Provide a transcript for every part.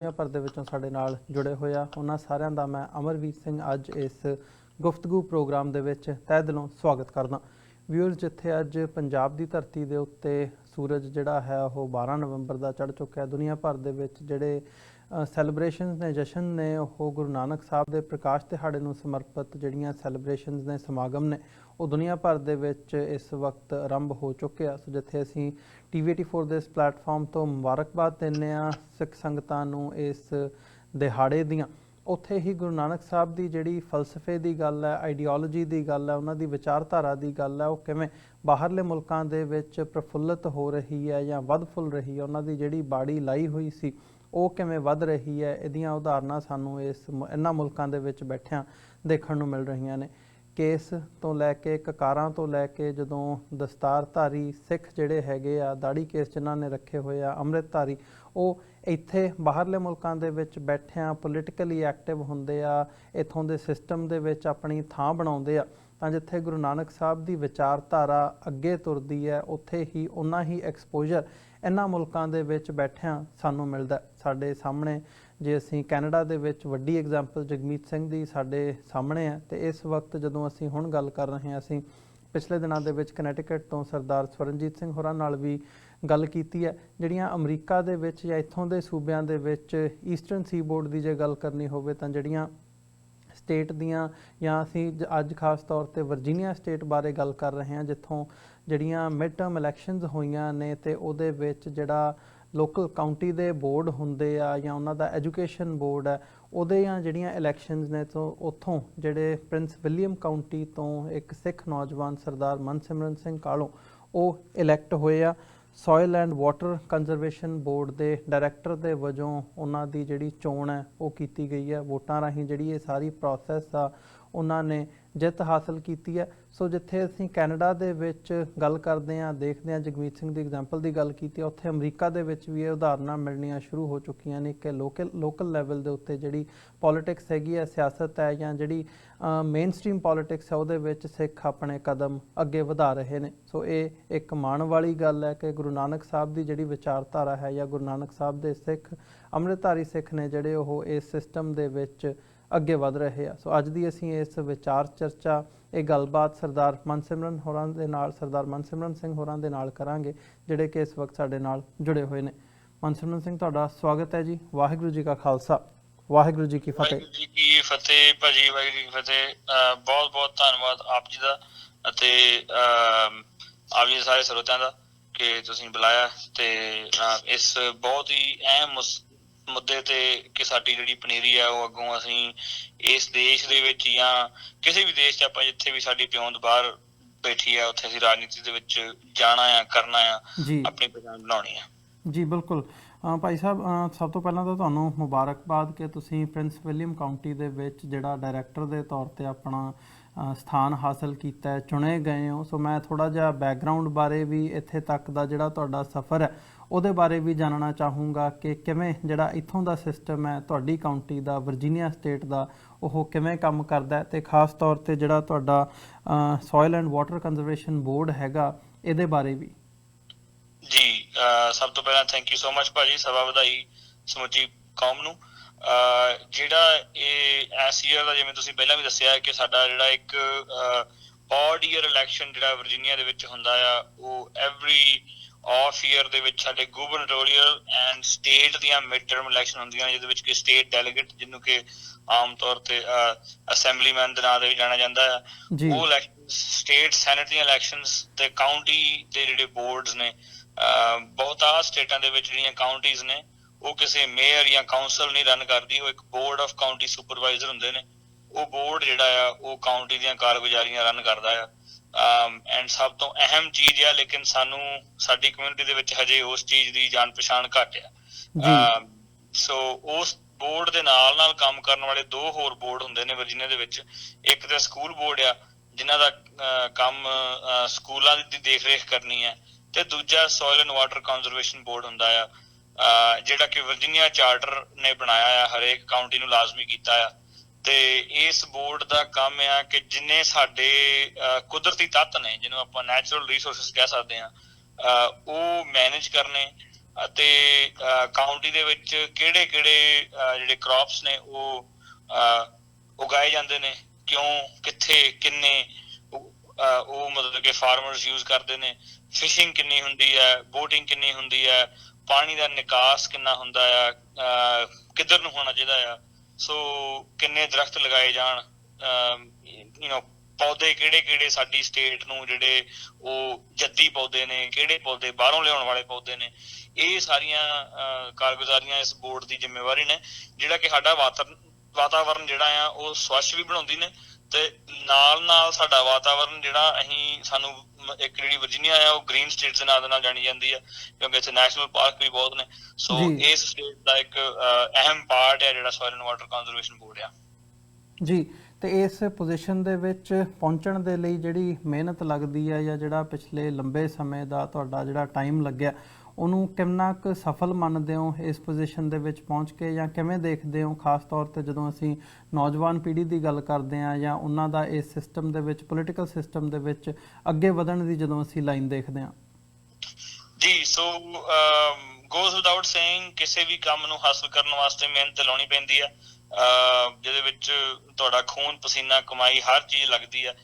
ਦੁਨੀਆ ਭਰ ਦੇ ਵਿੱਚੋਂ ਸਾਡੇ ਨਾਲ ਜੁੜੇ ਹੋਏ ਆ ਉਹਨਾਂ ਸਾਰਿਆਂ ਦਾ ਮੈਂ ਅਮਰਵੀਰ ਸਿੰਘ ਅੱਜ ਇਸ ਗੁਫ਼ਤਗੂ ਪ੍ਰੋਗਰਾਮ ਦੇ ਵਿੱਚ ਤਹਿ ਦਿਲੋਂ ਸਵਾਗਤ ਕਰਦਾ। ਵਿਊਅਰਸ, ਜਿੱਥੇ ਅੱਜ ਪੰਜਾਬ ਦੀ ਧਰਤੀ ਦੇ ਉੱਤੇ ਸੂਰਜ ਜਿਹੜਾ ਹੈ ਉਹ 12 ਨਵੰਬਰ ਦਾ ਚੜ੍ਹ ਚੁੱਕਿਆ, ਦੁਨੀਆ ਭਰ ਦੇ ਵਿੱਚ ਜਿਹੜੇ ਸੈਲੀਬ੍ਰੇਸ਼ਨਸ ਨੇ, ਜਸ਼ਨ ਨੇ, ਉਹ ਗੁਰੂ ਨਾਨਕ ਸਾਹਿਬ ਦੇ ਪ੍ਰਕਾਸ਼ ਦਿਹਾੜੇ ਨੂੰ ਸਮਰਪਿਤ ਜਿਹੜੀਆਂ ਸੈਲੀਬ੍ਰੇਸ਼ਨਸ ਨੇ, ਸਮਾਗਮ ਨੇ, ਉਹ ਦੁਨੀਆ ਭਰ ਦੇ ਵਿੱਚ ਇਸ ਵਕਤ ਆਰੰਭ ਹੋ ਚੁੱਕੇ ਆ। ਸੋ ਜਿੱਥੇ ਅਸੀਂ TV84 ਦੇ ਇਸ ਪਲੇਟਫਾਰਮ ਤੋਂ ਮੁਬਾਰਕਬਾਦ ਦਿੰਦੇ ਹਾਂ ਸਿੱਖ ਸੰਗਤਾਂ ਨੂੰ ਇਸ ਦਿਹਾੜੇ ਦੀਆਂ, ਉੱਥੇ ਹੀ ਗੁਰੂ ਨਾਨਕ ਸਾਹਿਬ ਦੀ ਜਿਹੜੀ ਫਲਸਫੇ ਦੀ ਗੱਲ ਹੈ, ਆਈਡੀਓਲੋਜੀ ਦੀ ਗੱਲ ਹੈ, ਉਹਨਾਂ ਦੀ ਵਿਚਾਰਧਾਰਾ ਦੀ ਗੱਲ ਹੈ, ਉਹ ਕਿਵੇਂ ਬਾਹਰਲੇ ਮੁਲਕਾਂ ਦੇ ਵਿੱਚ ਪ੍ਰਫੁੱਲਤ ਹੋ ਰਹੀ ਹੈ ਜਾਂ ਵੱਧ ਫੁੱਲ ਰਹੀ ਹੈ, ਉਹਨਾਂ ਦੀ ਜਿਹੜੀ ਬਾੜੀ ਲਾਈ ਹੋਈ ਸੀ ਉਹ ਕਿਵੇਂ ਵੱਧ ਰਹੀ ਹੈ, ਇਹਦੀਆਂ ਉਦਾਹਰਨਾਂ ਸਾਨੂੰ ਇਹਨਾਂ ਮੁਲਕਾਂ ਦੇ ਵਿੱਚ ਬੈਠਿਆਂ ਦੇਖਣ ਨੂੰ ਮਿਲ ਰਹੀਆਂ ਨੇ। ਕੇਸ ਤੋਂ ਲੈ ਕੇ ਕਕਾਰਾਂ ਤੋਂ ਲੈ ਕੇ ਜਦੋਂ ਦਸਤਾਰਧਾਰੀ ਸਿੱਖ ਜਿਹੜੇ ਹੈਗੇ ਆ, ਦਾੜੀ ਕੇਸ ਜਿਨ੍ਹਾਂ ਨੇ ਰੱਖੇ ਹੋਏ ਆ, ਅੰਮ੍ਰਿਤਧਾਰੀ, ਉਹ ਇੱਥੇ ਬਾਹਰਲੇ ਮੁਲਕਾਂ ਦੇ ਵਿੱਚ ਬੈਠਿਆਂ ਪੋਲੀਟੀਕਲੀ ਐਕਟਿਵ ਹੁੰਦੇ ਆ, ਇੱਥੋਂ ਦੇ ਸਿਸਟਮ ਦੇ ਵਿੱਚ ਆਪਣੀ ਥਾਂ ਬਣਾਉਂਦੇ ਆ। ਤਾਂ ਜਿੱਥੇ ਗੁਰੂ ਨਾਨਕ ਸਾਹਿਬ ਦੀ ਵਿਚਾਰਧਾਰਾ ਅੱਗੇ ਤੁਰਦੀ ਹੈ, ਉੱਥੇ ਹੀ ਉਨਾ ਹੀ ਐਕਸਪੋਜਰ ਇਹਨਾਂ ਮੁਲਕਾਂ ਦੇ ਵਿੱਚ ਬੈਠਿਆਂ ਸਾਨੂੰ ਮਿਲਦਾ। ਸਾਡੇ ਸਾਹਮਣੇ ਜੇ ਅਸੀਂ ਕੈਨੇਡਾ ਦੇ ਵਿੱਚ ਵੱਡੀ ਐਗਜ਼ਾਮਪਲ ਜਗਮੀਤ ਸਿੰਘ ਦੀ ਸਾਡੇ ਸਾਹਮਣੇ ਹੈ, ਅਤੇ ਇਸ ਵਕਤ ਜਦੋਂ ਅਸੀਂ ਹੁਣ ਗੱਲ ਕਰ ਰਹੇ ਹਾਂ, ਅਸੀਂ ਪਿਛਲੇ ਦਿਨਾਂ ਦੇ ਵਿੱਚ ਕਨੈਟੀਕਟ ਤੋਂ ਸਰਦਾਰ ਸਵਰਨਜੀਤ ਸਿੰਘ ਹੋਰਾਂ ਨਾਲ ਵੀ ਗੱਲ ਕੀਤੀ ਹੈ। ਜਿਹੜੀਆਂ ਅਮਰੀਕਾ ਦੇ ਵਿੱਚ ਜਾਂ ਇੱਥੋਂ ਦੇ ਸੂਬਿਆਂ ਦੇ ਵਿੱਚ ਈਸਟਰਨ ਸੀਬੋਰਡ ਦੀ ਜੇ ਗੱਲ ਕਰਨੀ ਹੋਵੇ ਤਾਂ ਜਿਹੜੀਆਂ ਸਟੇਟ ਦੀਆਂ, ਜਾਂ ਅਸੀਂ ਅੱਜ ਖਾਸ ਤੌਰ 'ਤੇ ਵਰਜੀਨੀਆ ਸਟੇਟ ਬਾਰੇ ਗੱਲ ਕਰ ਰਹੇ ਹਾਂ, ਜਿੱਥੋਂ ਜਿਹੜੀਆਂ ਮਿਡ ਟਰਮ ਇਲੈਕਸ਼ਨਸ ਹੋਈਆਂ ਨੇ ਅਤੇ ਉਹਦੇ ਵਿੱਚ ਜਿਹੜਾ ਲੋਕਲ ਕਾਊਂਟੀ ਦੇ ਬੋਰਡ ਹੁੰਦੇ ਆ ਜਾਂ ਉਹਨਾਂ ਦਾ ਐਜੂਕੇਸ਼ਨ ਬੋਰਡ ਹੈ, ਉਹਦੀਆਂ ਜਿਹੜੀਆਂ ਇਲੈਕਸ਼ਨਸ ਨੇ, ਤੋਂ ਉੱਥੋਂ ਜਿਹੜੇ ਪ੍ਰਿੰਸ ਵਿਲੀਅਮ ਕਾਊਂਟੀ ਤੋਂ ਇੱਕ ਸਿੱਖ ਨੌਜਵਾਨ ਸਰਦਾਰ ਮਨਸਿਮਰਨ ਸਿੰਘ ਕਾਲੋਂ ਉਹ ਇਲੈਕਟ ਹੋਏ ਆ। Soil and water conservation board ਦੇ ਡਾਇਰੈਕਟਰ ਦੇ ਵਜੋਂ ਉਹਨਾਂ ਦੀ ਜਿਹੜੀ ਚੋਣ ਹੈ ਉਹ ਕੀਤੀ ਗਈ ਹੈ। ਵੋਟਾਂ ਰਾਹੀਂ ਜਿਹੜੀ ਇਹ ਸਾਰੀ ਪ੍ਰੋਸੈਸ ਆ ਉਹਨਾਂ ਨੇ ਜਿੱਤ ਹਾਸਲ ਕੀਤੀ ਹੈ। ਸੋ ਜਿੱਥੇ ਅਸੀਂ ਕੈਨੇਡਾ ਦੇ ਵਿੱਚ ਗੱਲ ਕਰਦੇ ਹਾਂ, ਦੇਖਦੇ ਹਾਂ, ਜਗਮੀਤ ਸਿੰਘ ਦੀ ਐਗਜ਼ਾਮਪਲ ਦੀ ਗੱਲ ਕੀਤੀ, ਉੱਥੇ ਅਮਰੀਕਾ ਦੇ ਵਿੱਚ ਵੀ ਇਹ ਉਦਾਹਰਨਾਂ ਮਿਲਣੀਆਂ ਸ਼ੁਰੂ ਹੋ ਚੁੱਕੀਆਂ ਨੇ ਕਿ ਲੋਕਲ ਲੈਵਲ ਦੇ ਉੱਤੇ ਜਿਹੜੀ ਪੋਲੀਟਿਕਸ ਹੈਗੀ ਹੈ, ਸਿਆਸਤ ਹੈ, ਜਾਂ ਜਿਹੜੀ ਮੇਨ ਸਟਰੀਮ ਪੋਲੀਟਿਕਸ ਹੈ, ਉਹਦੇ ਵਿੱਚ ਸਿੱਖ ਆਪਣੇ ਕਦਮ ਅੱਗੇ ਵਧਾ ਰਹੇ ਨੇ। ਸੋ ਇਹ ਇੱਕ ਮਾਣ ਵਾਲੀ ਗੱਲ ਹੈ ਕਿ ਗੁਰੂ ਨਾਨਕ ਸਾਹਿਬ ਦੀ ਜਿਹੜੀ ਵਿਚਾਰਧਾਰਾ ਹੈ, ਜਾਂ ਗੁਰੂ ਨਾਨਕ ਸਾਹਿਬ ਦੇ ਸਿੱਖ ਅੰਮ੍ਰਿਤਧਾਰੀ ਸਿੱਖ ਨੇ ਜਿਹੜੇ, ਉਹ ਇਸ ਸਿਸਟਮ ਦੇ ਵਿੱਚ ਅੱਗੇ ਵਧ ਰਹੇ ਆ। ਸੋ ਅੱਜ ਦੀ ਅਸੀਂ ਇਸ ਵਿਚਾਰ ਚਰਚਾ, ਇਹ ਗੱਲਬਾਤ ਸਰਦਾਰ ਮਨਸਿਮਰਨ ਹੋਰਾਂ ਦੇ ਨਾਲ, ਸਰਦਾਰ ਮਨਸਿਮਰਨ ਸਿੰਘ ਹੋਰਾਂ ਦੇ ਨਾਲ ਕਰਾਂਗੇ, ਜਿਹੜੇ ਕਿ ਇਸ ਵਕਤ ਸਾਡੇ ਨਾਲ ਜੁੜੇ ਹੋਏ ਨੇ। ਮਨਸਿਮਰਨ ਸਿੰਘ, ਤੁਹਾਡਾ ਸਵਾਗਤ ਹੈ ਜੀ। ਵਾਹਿਗੁਰੂ ਜੀ ਕਾ ਖਾਲਸਾ, ਵਾਹਿਗੁਰੂ ਜੀ ਕੀ ਫਤਿਹ। ਵਾਹਿਗੁਰੂ ਜੀ ਕੀ ਫਤਿਹ ਭਾਜੀ, ਵਾਹਿਗੁਰੂ ਜੀ ਕੀ ਫਤਿਹ। ਬਹੁਤ ਬਹੁਤ ਧੰਨਵਾਦ ਆਪ ਜੀ ਦਾ ਅਤੇ ਆਪ ਜੀ ਦੇ ਸਾਰੇ ਸਰੋਤਿਆਂ ਦਾ ਕਿ ਤੁਸੀਂ ਬੁਲਾਇਆ, ਤੇ ਇਸ ਬਹੁਤ ਹੀ ਅਹਿਮ ਮੁੱਦੇ ਤੇ ਕਿ ਸਾਡੀ ਜਿਹੜੀ ਪਨੀਰੀ ਆ ਉਹ ਅੱਗੋਂ ਅਸੀਂ ਇਸ ਦੇਸ਼ ਦੇ ਵਿੱਚ ਜਾਂ ਕਿਸੇ ਵੀ ਦੇਸ਼ 'ਚ ਆਪਾਂ ਜਿੱਥੇ ਵੀ ਸਾਡੀ ਪਿਉਂਦ ਬਾਹਰ ਬੈਠੀ ਆ, ਉੱਥੇ ਅਸੀਂ ਰਾਜਨੀਤੀ ਦੇ ਵਿੱਚ ਜਾਣਾ ਆ, ਕਰਨਾ ਆ, ਆਪਣੀ ਪਛਾਣ ਬਣਾਉਣੀ ਆ। ਜੀ ਬਿਲਕੁਲ ਭਾਈ ਸਾਹਿਬ, ਸਭ ਤੋਂ ਪਹਿਲਾਂ ਤਾਂ ਤੁਹਾਨੂੰ ਮੁਬਾਰਕਬਾਦ ਕਿ ਤੁਸੀਂ ਪ੍ਰਿੰਸ ਵਿਲੀਅਮ ਕਾਊਂਟੀ ਦੇ ਵਿੱਚ ਜਿਹੜਾ ਡਾਇਰੈਕਟਰ ਦੇ ਤੌਰ 'ਤੇ ਆਪਣਾ ਸਥਾਨ ਹਾਸਲ ਕੀਤਾ ਹੈ, ਚੁਣੇ ਗਏ ਹੋ। ਸੋ ਮੈਂ ਥੋੜ੍ਹਾ ਜਿਹਾ ਬੈਕਗਰਾਊਂਡ ਬਾਰੇ ਵੀ, ਇੱਥੇ ਤੱਕ ਦਾ ਜਿਹੜਾ ਤੁਹਾਡਾ ਸਫ਼ਰ ਹੈ ਉਹਦੇ ਬਾਰੇ ਵੀ ਜਾਣਨਾ ਚਾਹੂੰਗਾ ਕਿ ਕਿਵੇਂ ਜਿਹੜਾ ਇੱਥੋਂ ਦਾ ਸਿਸਟਮ ਹੈ, ਤੁਹਾਡੀ ਕਾਊਂਟੀ ਦਾ, ਵਰਜੀਨੀਆ ਸਟੇਟ ਦਾ, ਉਹ ਕਿਵੇਂ ਕੰਮ ਕਰਦਾ ਹੈ, ਅਤੇ ਖਾਸ ਤੌਰ 'ਤੇ ਜਿਹੜਾ ਤੁਹਾਡਾ soil and water conservation board ਹੈਗਾ, ਇਹਦੇ ਬਾਰੇ ਵੀ। ਜੀ, ਸਭ ਤੋਂ ਪਹਿਲਾਂ ਥੈਂਕ ਯੂ ਸੋ ਮਚ ਭਾਜੀ, ਸਭਾ ਵਧਾਈ ਸਮੁੱਚੀ ਕੌਮ ਨੂੰ। ਜਿਹੜਾ ਇਹ ਇਸ ਈਅਰ ਦਾ, ਜਿਵੇਂ ਤੁਸੀਂ ਪਹਿਲਾਂ ਵੀ ਦੱਸਿਆ ਕਿ ਸਾਡਾ ਜਿਹੜਾ ਇੱਕ ਔਡ ਈਅਰ ਇਲੈਕਸ਼ਨ ਜਿਹੜਾ ਵਰਜੀਨੀਆ ਦੇ ਵਿੱਚ ਹੁੰਦਾ ਆ, ਉਹ ਐਵਰੀ ਆਫ ਈਅਰ ਦੇ ਵਿੱਚ ਸਾਡੇ ਗੁਬਰਨਟੋਰੀਅਲ ਐਂਡ ਸਟੇਟ ਦੀਆਂ ਮਿਡ ਟਰਮ ਇਲੈਕਸ਼ਨ ਹੁੰਦੀਆਂ, ਜਿਹਦੇ ਵਿੱਚ ਕਿ ਸਟੇਟ ਡੈਲੀਗੇਟ, ਜਿਹਨੂੰ ਕਿ ਆਮ ਤੌਰ ਤੇ ਅਸੈਂਬਲੀਮੈਨ ਦੇ ਨਾਂ ਦੇ ਵੀ ਜਾਣਿਆ ਜਾਂਦਾ ਆ, ਉਹ ਇਲੈਕਸ਼ਨ, ਸਟੇਟ ਸੈਨੇਟ ਦੀਆਂ ਇਲੈਕਸ਼ਨਸ ਤੇ ਕਾਊਂਟੀ ਦੇ ਜਿਹੜੇ ਬੋਰਡਸ ਨੇ, ਬਹੁਤਾ ਸਟੇਟਾਂ ਦੇ ਵਿੱਚ ਜਿਹੜੀਆਂ ਕਾਊਂਟੀਜ਼ ਨੇ ਉਹ ਕਿਸੇ ਮੇਅਰ ਜਾਂ ਕਾਉਂਸਲ ਨਹੀਂ ਰਨ ਕਰਦੀ, ਉਹ ਇੱਕ ਬੋਰਡ ਆਫ ਕਾਊਂਟੀ ਸੁਪਰਵਾਈਜ਼ਰ ਹੁੰਦੇ ਨੇ। ਉਹ ਬੋਰਡ ਜਿਹੜਾ ਆ ਉਹ ਕਾਊਂਟੀ ਦੀਆਂ ਕਾਰਗੁਜ਼ਾਰੀਆਂ ਰਨ ਕਰਦਾ ਆ। ਐਂਡ ਸਭ ਤੋਂ ਅਹਿਮ ਚੀਜ਼ ਆ, ਲੇਕਿਨ ਸਾਨੂੰ ਸਾਡੀ ਕਮਿਊਨਿਟੀ ਦੇ ਵਿੱਚ ਹਜੇ ਉਸ ਚੀਜ਼ ਦੀ ਜਾਣ ਪਛਾਣ ਘੱਟ ਆ। ਸੋ ਉਸ ਬੋਰਡ ਦੇ ਨਾਲ ਨਾਲ ਕੰਮ ਕਰਨ ਵਾਲੇ ਦੋ ਹੋਰ ਬੋਰਡ ਹੁੰਦੇ ਨੇ ਵਰਜੀਨੀਆ ਦੇ ਵਿੱਚ। ਇੱਕ ਤਾਂ ਸਕੂਲ ਬੋਰਡ ਆ, ਜਿਨ੍ਹਾਂ ਦਾ ਕੰਮ ਸਕੂਲਾਂ ਦੀ ਦੇਖ ਰੇਖ ਕਰਨੀ ਹੈ, ਤੇ ਦੂਜਾ soil and water conservation board ਹੁੰਦਾ ਆ, ਜਿਹੜਾ ਕਿ ਵਰਜੀਨੀਆ ਚਾਰਟਰ ਨੇ ਬਣਾਇਆ ਆ, ਹਰੇਕ ਕਾਊਂਟੀ ਨੂੰ ਲਾਜ਼ਮੀ ਕੀਤਾ ਆ। ਤੇ ਇਸ ਬੋਰਡ ਦਾ ਕੰਮ ਆ ਕਿ ਜਿੰਨੇ ਸਾਡੇ ਕੁਦਰਤੀ ਤੱਤ ਨੇ, ਜਿਹਨੂੰ ਆਪਾਂ ਨੈਚੁਰਲ ਰਿਸੋਰਸਿਸ ਕਹਿ ਸਕਦੇ ਹਾਂ, ਉਹ ਮੈਨੇਜ ਕਰਨੇ ਅਤੇ ਕਾਉਂਟੀ ਦੇ ਵਿੱਚ ਕਿਹੜੇ ਕਿਹੜੇ ਜਿਹੜੇ ਕ੍ਰੌਪਸ ਨੇ ਉਹ ਉਗਾਏ ਜਾਂਦੇ ਨੇ, ਕਿਉਂ, ਕਿੱਥੇ, ਕਿੰਨੇ ਉਹ ਮਤਲਬ ਕਿ ਫਾਰਮਰਸ ਯੂਜ਼ ਕਰਦੇ ਨੇ, ਫਿਸ਼ਿੰਗ ਕਿੰਨੀ ਹੁੰਦੀ ਹੈ, ਬੋਟਿੰਗ ਕਿੰਨੀ ਹੁੰਦੀ ਹੈ, ਪਾਣੀ ਦਾ ਨਿਕਾਸ ਕਿੰਨਾ ਹੁੰਦਾ ਆ, ਕਿੱਧਰ ਨੂੰ ਹੋਣਾ ਚਾਹੀਦਾ ਆ, ਸੋ ਕਿੰਨੇ ਦਰਖਤ ਲਗਾਏ ਜਾਣ, ਪੌਦੇ ਕਿਹੜੇ ਕਿਹੜੇ ਸਾਡੀ ਸਟੇਟ ਨੂੰ ਜਿਹੜੇ ਉਹ ਜੱਦੀ ਪੌਦੇ ਨੇ, ਕਿਹੜੇ ਪੌਦੇ ਬਾਹਰੋਂ ਲਿਆਉਣ ਵਾਲੇ ਪੌਦੇ ਨੇ। ਇਹ ਸਾਰੀਆਂ ਕਾਰਗੁਜ਼ਾਰੀਆਂ ਇਸ ਬੋਰਡ ਦੀ ਜ਼ਿੰਮੇਵਾਰੀ ਨੇ, ਜਿਹੜਾ ਕਿ ਸਾਡਾ ਵਾਤਾਵਰਨ ਜਿਹੜਾ ਆ ਉਹ ਸਵੱਛ ਵੀ ਬਣਾਉਂਦੀ ਨੇ, ਤੇ ਨਾਲ ਨਾਲ ਸਾਡਾ ਵਾਤਾਵਰਨ ਜਿਹੜਾ ਸਾਨੂੰ ਇੱਕ ਜਿਹੜੀ ਵਰਜੀਨੀਆ ਆ ਉਹ ਗ੍ਰੀਨ ਸਟੇਟ ਦੇ ਨਾਂ ਦੇ ਨਾਲ ਜਾਣੀ ਜਾਂਦੀ ਆ, ਕਿਉਂਕਿ ਇੱਥੇ ਨੈਸ਼ਨਲ ਪਾਰਕ ਵੀ ਬਹੁਤ ਨੇ। ਸੋ ਇਸ ਸਟੇਟ ਦਾ ਇੱਕ ਅਹਿਮ ਪਾਰਟ ਹੈ ਜਿਹੜਾ soil and water conservation board ਆ ਜੀ। ਤੇ ਇਸ ਪੋਜੀਸ਼ਨ ਦੇ ਵਿੱਚ ਪਹੁੰਚਣ ਦੇ ਲਈ ਜਿਹੜੀ ਮਿਹਨਤ ਲੱਗਦੀ ਹੈ, ਜਾਂ ਜਿਹੜਾ ਪਿਛਲੇ ਲੰਬੇ ਸਮੇਂ ਦਾ ਤੁਹਾਡਾ ਜਿਹੜਾ ਟਾਈਮ ਲੱਗਿਆ, ਉਹਨੂੰ ਕਿੰਨਾ ਕੁ ਸਫਲ ਮੰਨਦੇ ਹੋ ਇਸ ਪੋਜੀਸ਼ਨ ਦੇ ਵਿੱਚ ਪਹੁੰਚ ਕੇ, ਜਾਂ ਕਿਵੇਂ ਦੇਖਦੇ ਹੋ, ਖਾਸ ਤੌਰ 'ਤੇ ਜਦੋਂ ਅਸੀਂ ਨੌਜਵਾਨ ਪੀੜ੍ਹੀ ਦੀ ਗੱਲ ਕਰਦੇ ਹਾਂ ਜਾਂ ਉਹਨਾਂ ਦਾ ਇਸ ਸਿਸਟਮ ਦੇ ਵਿੱਚ, ਪੋਲੀਟੀਕਲ ਸਿਸਟਮ ਦੇ ਵਿੱਚ ਅੱਗੇ ਵਧਣ ਦੀ ਜਦੋਂ ਅਸੀਂ ਲਾਈਨ ਦੇਖਦੇ ਹਾਂ? ਜੀ, ਸੋ ਗੋਜ਼ ਵਿਦਆਊਟ ਸੇਇੰਗ, ਕਿਸੇ ਵੀ ਕੰਮ ਨੂੰ ਹਾਸਲ ਕਰਨ ਵਾਸਤੇ ਮਿਹਨਤ ਲਾਉਣੀ ਪੈਂਦੀ ਆ, ਜਿਹਦੇ ਵਿੱਚ ਤੁਹਾਡਾ ਖੂਨ ਪਸੀਨਾ ਕਮਾਈ ਹਰ ਚੀਜ਼ ਲੱਗਦੀ ਆ।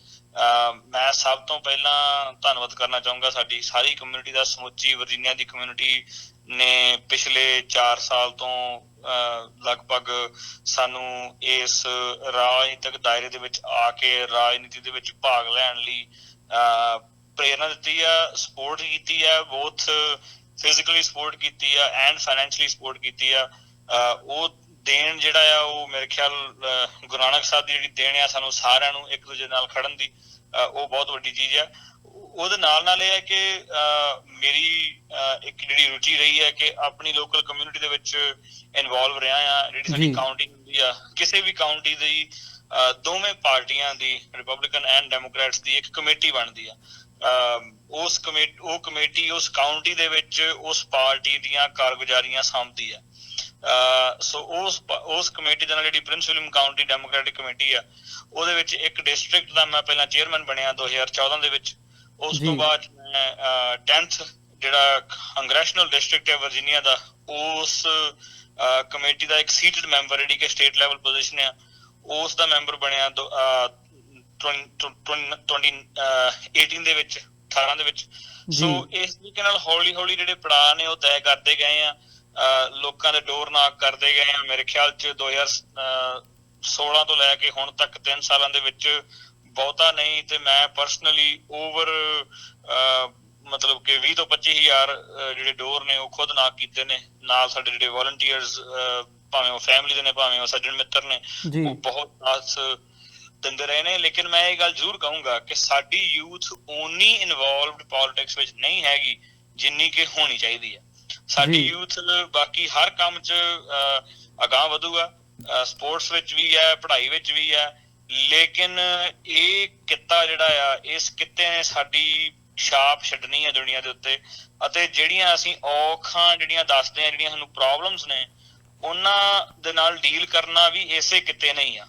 ਮੈਂ ਸਭ ਤੋਂ ਪਹਿਲਾਂ ਧੰਨਵਾਦ ਕਰਨਾ ਚਾਹੂੰਗਾ ਸਾਡੀ ਸਾਰੀ ਕਮਿਊਨਿਟੀ ਦਾ, ਸਮੁੱਚੀ ਵਰਜੀਨੀਆ ਦੀ ਕਮਿਊਨਿਟੀ ਨੇ ਪਿਛਲੇ 4 ਸਾਲ ਤੋਂ ਲਗਭਗ ਸਾਨੂੰ ਇਸ ਰਾਜਨੀਤਿਕ ਦਾਇਰੇ ਦੇ ਵਿੱਚ ਆ ਕੇ ਰਾਜਨੀਤੀ ਦੇ ਵਿੱਚ ਭਾਗ ਲੈਣ ਲਈ ਪ੍ਰੇਰਨਾ ਦਿੱਤੀ ਆ, ਸਪੋਰਟ ਕੀਤੀ ਆ, ਬੋਥ ਫਿਜ਼ੀਕਲੀ ਸਪੋਰਟ ਕੀਤੀ ਆ ਐਂਡ ਫਾਈਨੈਂਸ਼ਲੀ ਸਪੋਰਟ ਕੀਤੀ ਆ। ਉਹ ਦੇਣ ਜਿਹੜਾ ਆ ਉਹ ਮੇਰੇ ਖਿਆਲ ਗੁਰੂ ਨਾਨਕ ਸਾਹਿਬ ਦੀ ਜਿਹੜੀ ਦੇਣ ਆ ਸਾਨੂੰ ਸਾਰਿਆਂ ਨੂੰ ਇੱਕ ਦੂਜੇ ਨਾਲ ਖੜਨ ਦੀ, ਉਹ ਬਹੁਤ ਵੱਡੀ ਚੀਜ਼ ਆ। ਉਹਦੇ ਨਾਲ ਨਾਲ ਇਹ ਹੈ ਕਿ ਮੇਰੀ ਇੱਕ ਜਿਹੜੀ ਰੁਚੀ ਰਹੀ ਹੈ ਕਿ ਆਪਣੀ ਲੋਕਲ ਕਮਿਊਨਿਟੀ ਦੇ ਵਿੱਚ ਇਨਵੋਲਵ ਰਿਹਾ ਆ। ਜਿਹੜੀ ਸਾਡੀ ਕਾਉਂਟੀ ਹੁੰਦੀ ਆ, ਕਿਸੇ ਵੀ ਕਾਉਂਟੀ ਦੀ ਦੋਵੇਂ ਪਾਰਟੀਆਂ ਦੀ, ਰਿਪਬਲਿਕਨ ਐਂਡ ਡੈਮੋਕ੍ਰੈਟਸ ਦੀ ਇੱਕ ਕਮੇਟੀ ਬਣਦੀ ਆ। ਉਹ ਕਮੇਟੀ ਉਸ ਕਾਉਂਟੀ ਦੇ ਵਿੱਚ ਉਸ ਪਾਰਟੀ ਦੀਆਂ ਕਾਰਗੁਜ਼ਾਰੀਆਂ ਸਾਂਭਦੀ ਆ। ਸੋ ਉਸ ਕਮੇਟੀ ਦੇ ਨਾਲ ਜਿਹੜੀ Prince William County democratic committee ਆ, ਉਹਦੇ ਵਿੱਚ ਇੱਕ ਡਿਸਟ੍ਰਿਕਟ ਦਾ ਮੈਂ ਪਹਿਲਾਂ ਚੇਅਰਮੈਨ ਬਣਿਆ 2014 ਦੇ ਵਿੱਚ। ਉਸ ਤੋਂ ਬਾਅਦ ਮੈਂ 10th ਜਿਹੜਾ ਕੰਗਰੈਸ਼ਨਲ ਡਿਸਟ੍ਰਿਕਟ ਹੈ ਵਰਜੀਨੀਆ ਦਾ, ਉਸ ਕਮੇਟੀ ਦਾ ਇੱਕ ਸੀਟਡ ਮੈਂਬਰ, ਜਿਹੜੀ ਕਿ ਸਟੇਟ ਲੈਵਲ ਪੋਜੀਸ਼ਨ ਆ, ਉਸ ਦਾ ਮੈਂਬਰ ਬਣਿਆ 2018 ਦੇ ਵਿੱਚ, 18 ਦੇ ਵਿੱਚ। ਸੋ ਇਸ ਤਰੀਕੇ ਨਾਲ ਹੌਲੀ ਹੌਲੀ ਜਿਹੜੇ ਪੜਾਅ ਨੇ ਉਹ ਤੈਅ ਕਰਦੇ ਗਏ ਆ, ਲੋਕਾਂ ਦੇ ਡੋਰ ਨਾਕ ਕਰਦੇ ਗਏ ਆ। ਮੇਰੇ ਖਿਆਲ 'ਚ 2016 ਤੋਂ ਲੈ ਕੇ ਹੁਣ ਤੱਕ 3 ਸਾਲਾਂ ਦੇ ਵਿੱਚ ਬਹੁਤਾ ਨਹੀਂ ਤੇ ਮੈਂ ਪਰਸਨਲੀ ਓਵਰ ਮਤਲਬ ਕਿ 20 ਤੋਂ 25 ਹਜ਼ਾਰ ਜਿਹੜੇ ਡੋਰ ਨੇ ਉਹ ਖੁਦ ਨਾਕ ਕੀਤੇ ਨੇ। ਨਾਲ ਸਾਡੇ ਜਿਹੜੇ ਵੋਲੰਟੀਅਰਸ, ਭਾਵੇਂ ਉਹ ਫੈਮਿਲੀ ਦੇ ਨੇ ਭਾਵੇਂ ਉਹ ਸੱਜਣ ਮਿੱਤਰ ਨੇ, ਉਹ ਬਹੁਤ ਸਾਥ ਦਿੰਦੇ ਰਹੇ ਨੇ। ਲੇਕਿਨ ਮੈਂ ਇਹ ਗੱਲ ਜ਼ਰੂਰ ਕਹੂੰਗਾ ਕਿ ਸਾਡੀ ਯੂਥ ਓਨੀ ਇਨਵੋਲਵਡ ਪੋਲਿਟਿਕਸ ਵਿੱਚ ਨਹੀਂ ਹੈਗੀ ਜਿੰਨੀ ਕਿ ਹੋਣੀ ਚਾਹੀਦੀ ਹੈ। ਸਾਡੀ ਯੂਥ ਬਾਕੀ ਹਰ ਕੰਮ 'ਚ ਅਗਾਂਹ ਵਧੂਗਾ, ਸਪੋਰਟਸ ਵਿੱਚ ਵੀ ਹੈ, ਪੜ੍ਹਾਈ ਵਿੱਚ ਵੀ ਹੈ, ਲੇਕਿਨ ਇਹ ਕਿੱਤਾ ਜਿਹੜਾ ਆ, ਇਸ ਕਿੱਤੇ ਨੇ ਸਾਡੀ ਛਾਪ ਛੱਡਣੀ ਹੈ ਦੁਨੀਆ ਦੇ ਉੱਤੇ। ਅਤੇ ਜਿਹੜੀਆਂ ਅਸੀਂ ਔਖਾਂ ਜਿਹੜੀਆਂ ਦੱਸਦੇ ਹਾਂ, ਜਿਹੜੀਆਂ ਸਾਨੂੰ ਪ੍ਰੋਬਲਮਸ ਨੇ, ਉਹਨਾਂ ਦੇ ਨਾਲ ਡੀਲ ਕਰਨਾ ਵੀ ਇਸੇ ਕਿੱਤੇ ਨਹੀਂ ਆ।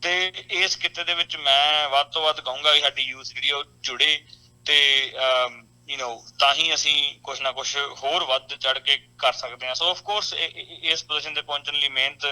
ਤੇ ਇਸ ਕਿੱਤੇ ਦੇ ਵਿੱਚ ਮੈਂ ਵੱਧ ਤੋਂ ਵੱਧ ਕਹੂੰਗਾ ਕਿ ਸਾਡੀ ਯੂਥ ਜਿਹੜੀ ਉਹ ਜੁੜੇ, ਤੇ ਤਾਂ ਹੀ ਅਸੀਂ ਕੁਛ ਨਾ ਕੁਛ ਹੋਰ ਵੱਧ ਚੜ ਕੇ ਕਰ ਸਕਦੇ ਹਾਂ। ਸੋ ਆਫ ਕੋਰਸ ਇਸ ਪੋਜੀਸ਼ਨ ਤੇ ਪਹੁੰਚਣ ਲਈ ਮਿਹਨਤ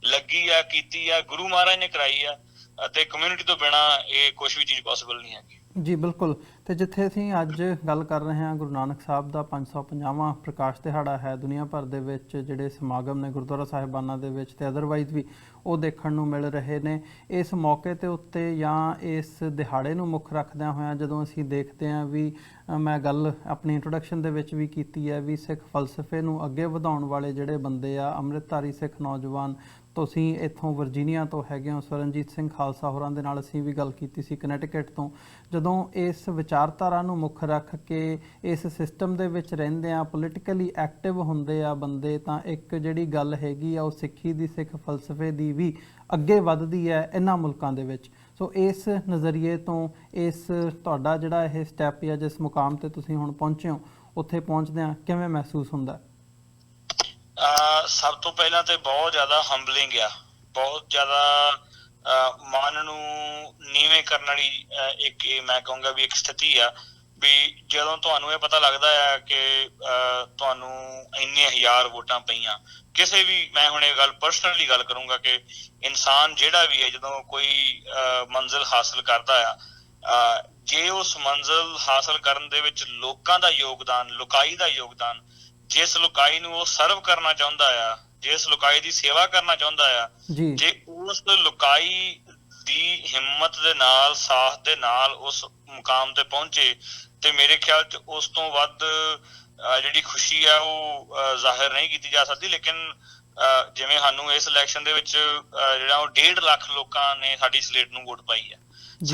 ਲੱਗੀ ਆ, ਕੀਤੀ ਆ, ਗੁਰੂ ਮਹਾਰਾਜ ਨੇ ਕਰਾਈ ਆ, ਅਤੇ ਕਮਿਊਨਿਟੀ ਤੋਂ ਬਿਨਾਂ ਇਹ ਕੁਛ ਵੀ ਚੀਜ਼ ਪੋਸੀਬਲ ਨਹੀਂ ਹੈਗੀ। ਜੀ ਬਿਲਕੁਲ। ਤੇ ਜਿੱਥੇ ਅਸੀਂ ਅੱਜ ਗੱਲ ਕਰ ਰਹੇ ਹਾਂ, ਗੁਰੂ ਨਾਨਕ ਸਾਹਿਬ ਦਾ 550ਵਾਂ ਪ੍ਰਕਾਸ਼ ਦਿਹਾੜਾ ਹੈ। ਦੁਨੀਆ ਭਰ ਦੇ ਵਿੱਚ ਜਿਹੜੇ ਸਮਾਗਮ ਨੇ ਗੁਰਦੁਆਰਾ ਸਾਹਿਬਾਨਾਂ ਦੇ ਵਿੱਚ ਤੇ ਅਦਰਵਾਈਜ਼ ਵੀ ਉਹ ਦੇਖਣ ਨੂੰ ਮਿਲ ਰਹੇ ਨੇ। ਇਸ ਮੌਕੇ ਦੇ ਉੱਤੇ ਜਾਂ ਇਸ ਦਿਹਾੜੇ ਨੂੰ ਮੁੱਖ ਰੱਖਦਿਆਂ ਹੋਇਆਂ ਜਦੋਂ ਅਸੀਂ ਦੇਖਦੇ ਹਾਂ ਵੀ, ਮੈਂ ਗੱਲ ਆਪਣੀ ਇੰਟਰੋਡਕਸ਼ਨ ਦੇ ਵਿੱਚ ਵੀ ਕੀਤੀ ਹੈ ਵੀ ਸਿੱਖ ਫਲਸਫੇ ਨੂੰ ਅੱਗੇ ਵਧਾਉਣ ਵਾਲੇ ਜਿਹੜੇ ਬੰਦੇ ਆ, ਅੰਮ੍ਰਿਤਧਾਰੀ ਸਿੱਖ ਨੌਜਵਾਨ, ਤੁਸੀਂ ਇੱਥੋਂ ਵਰਜੀਨੀਆ ਤੋਂ ਹੈਗੇ ਹੋ, ਸਵਰਨਜੀਤ ਸਿੰਘ ਖਾਲਸਾ ਹੋਰਾਂ ਦੇ ਨਾਲ ਅਸੀਂ ਵੀ ਗੱਲ ਕੀਤੀ ਸੀ ਕਨੈਟੀਕਟ ਤੋਂ। ਜਦੋਂ ਇਸ ਵਿਚਾਰਧਾਰਾ ਨੂੰ ਮੁੱਖ ਰੱਖ ਕੇ ਇਸ ਸਿਸਟਮ ਦੇ ਵਿੱਚ ਰਹਿੰਦੇ ਆ, ਪੋਲੀਟੀਕਲੀ ਐਕਟਿਵ ਹੁੰਦੇ ਆ ਬੰਦੇ, ਤਾਂ ਇੱਕ ਜਿਹੜੀ ਗੱਲ ਹੈਗੀ ਆ ਉਹ ਸਿੱਖੀ ਦੀ, ਸਿੱਖ ਫਲਸਫੇ ਦੀ ਵੀ ਅੱਗੇ ਵੱਧਦੀ ਹੈ ਇਹਨਾਂ ਮੁਲਕਾਂ ਦੇ ਵਿੱਚ। ਸੋ ਇਸ ਨਜ਼ਰੀਏ ਤੋਂ ਇਸ ਤੁਹਾਡਾ ਜਿਹੜਾ ਇਹ ਸਟੈਪ ਜਾਂ ਜਿਸ ਮੁਕਾਮ 'ਤੇ ਤੁਸੀਂ ਹੁਣ ਪਹੁੰਚੇ ਹੋ, ਉੱਥੇ ਪਹੁੰਚਦਿਆਂ ਕਿਵੇਂ ਮਹਿਸੂਸ ਹੁੰਦਾ? ਸਭ ਤੋਂ ਪਹਿਲਾਂ ਤੇ ਬਹੁਤ ਜ਼ਿਆਦਾ ਹੰਬਲਿੰਗ ਆ, ਬਹੁਤ ਜ਼ਿਆਦਾ ਮਨ ਨੂੰ ਨੀਵੇਂ ਕਰਨ ਵਾਲੀ ਇੱਕ, ਮੈਂ ਕਹੂੰਗਾ ਵੀ ਇੱਕ ਸਥਿਤੀ ਆ ਵੀ ਜਦੋਂ ਤੁਹਾਨੂੰ ਇਹ ਪਤਾ ਲੱਗਦਾ ਆ ਕਿ ਤੁਹਾਨੂੰ ਇੰਨੇ ਹਜ਼ਾਰ ਵੋਟਾਂ ਪਈਆਂ, ਕਿਸੇ ਵੀ, ਮੈਂ ਹੁਣ ਇਹ ਗੱਲ ਪਰਸਨਲੀ ਗੱਲ ਕਰੂੰਗਾ ਕਿ ਇਨਸਾਨ ਜਿਹੜਾ ਵੀ ਹੈ ਜਦੋਂ ਕੋਈ ਮੰਜ਼ਿਲ ਹਾਸਲ ਕਰਦਾ ਆ, ਜੇ ਉਸ ਮੰਜ਼ਿਲ ਹਾਸਲ ਕਰਨ ਦੇ ਵਿੱਚ ਲੋਕਾਂ ਦਾ ਯੋਗਦਾਨ, ਲੋਕਾਈ ਦਾ ਯੋਗਦਾਨ, ਜਿਸ ਲੋਕਾਈ ਨੂੰ ਉਹ ਸਰਵ ਕਰਨਾ ਚਾਹੁੰਦਾ ਆ, ਜਿਸ ਲੋਕਾਈ ਦੀ ਸੇਵਾ ਕਰਨਾ ਚਾਹੁੰਦਾ ਆ, ਜੇ ਉਸ ਲੋਕਾਈ ਦੀ ਹਿੰਮਤ ਦੇ ਨਾਲ, ਸਾਥ ਦੇ ਨਾਲ ਉਸ ਮੁਕਾਮ ਤੇ ਪਹੁੰਚੇ, ਤੇ ਮੇਰੇ ਖਿਆਲ ਚ ਉਸ ਤੋਂ ਵੱਧ ਜਿਹੜੀ ਖੁਸ਼ੀ ਆ ਉਹ ਜ਼ਾਹਿਰ ਨਹੀਂ ਕੀਤੀ ਜਾ ਸਕਦੀ। ਲੇਕਿਨ ਜਿਵੇਂ ਸਾਨੂੰ ਇਸ ਇਲੈਕਸ਼ਨ ਦੇ ਵਿੱਚ ਜਿਹੜਾ ਉਹ 1.5 ਲੱਖ ਲੋਕਾਂ ਨੇ ਸਾਡੀ ਸਲੇਟ ਨੂੰ ਵੋਟ ਪਾਈ ਆ।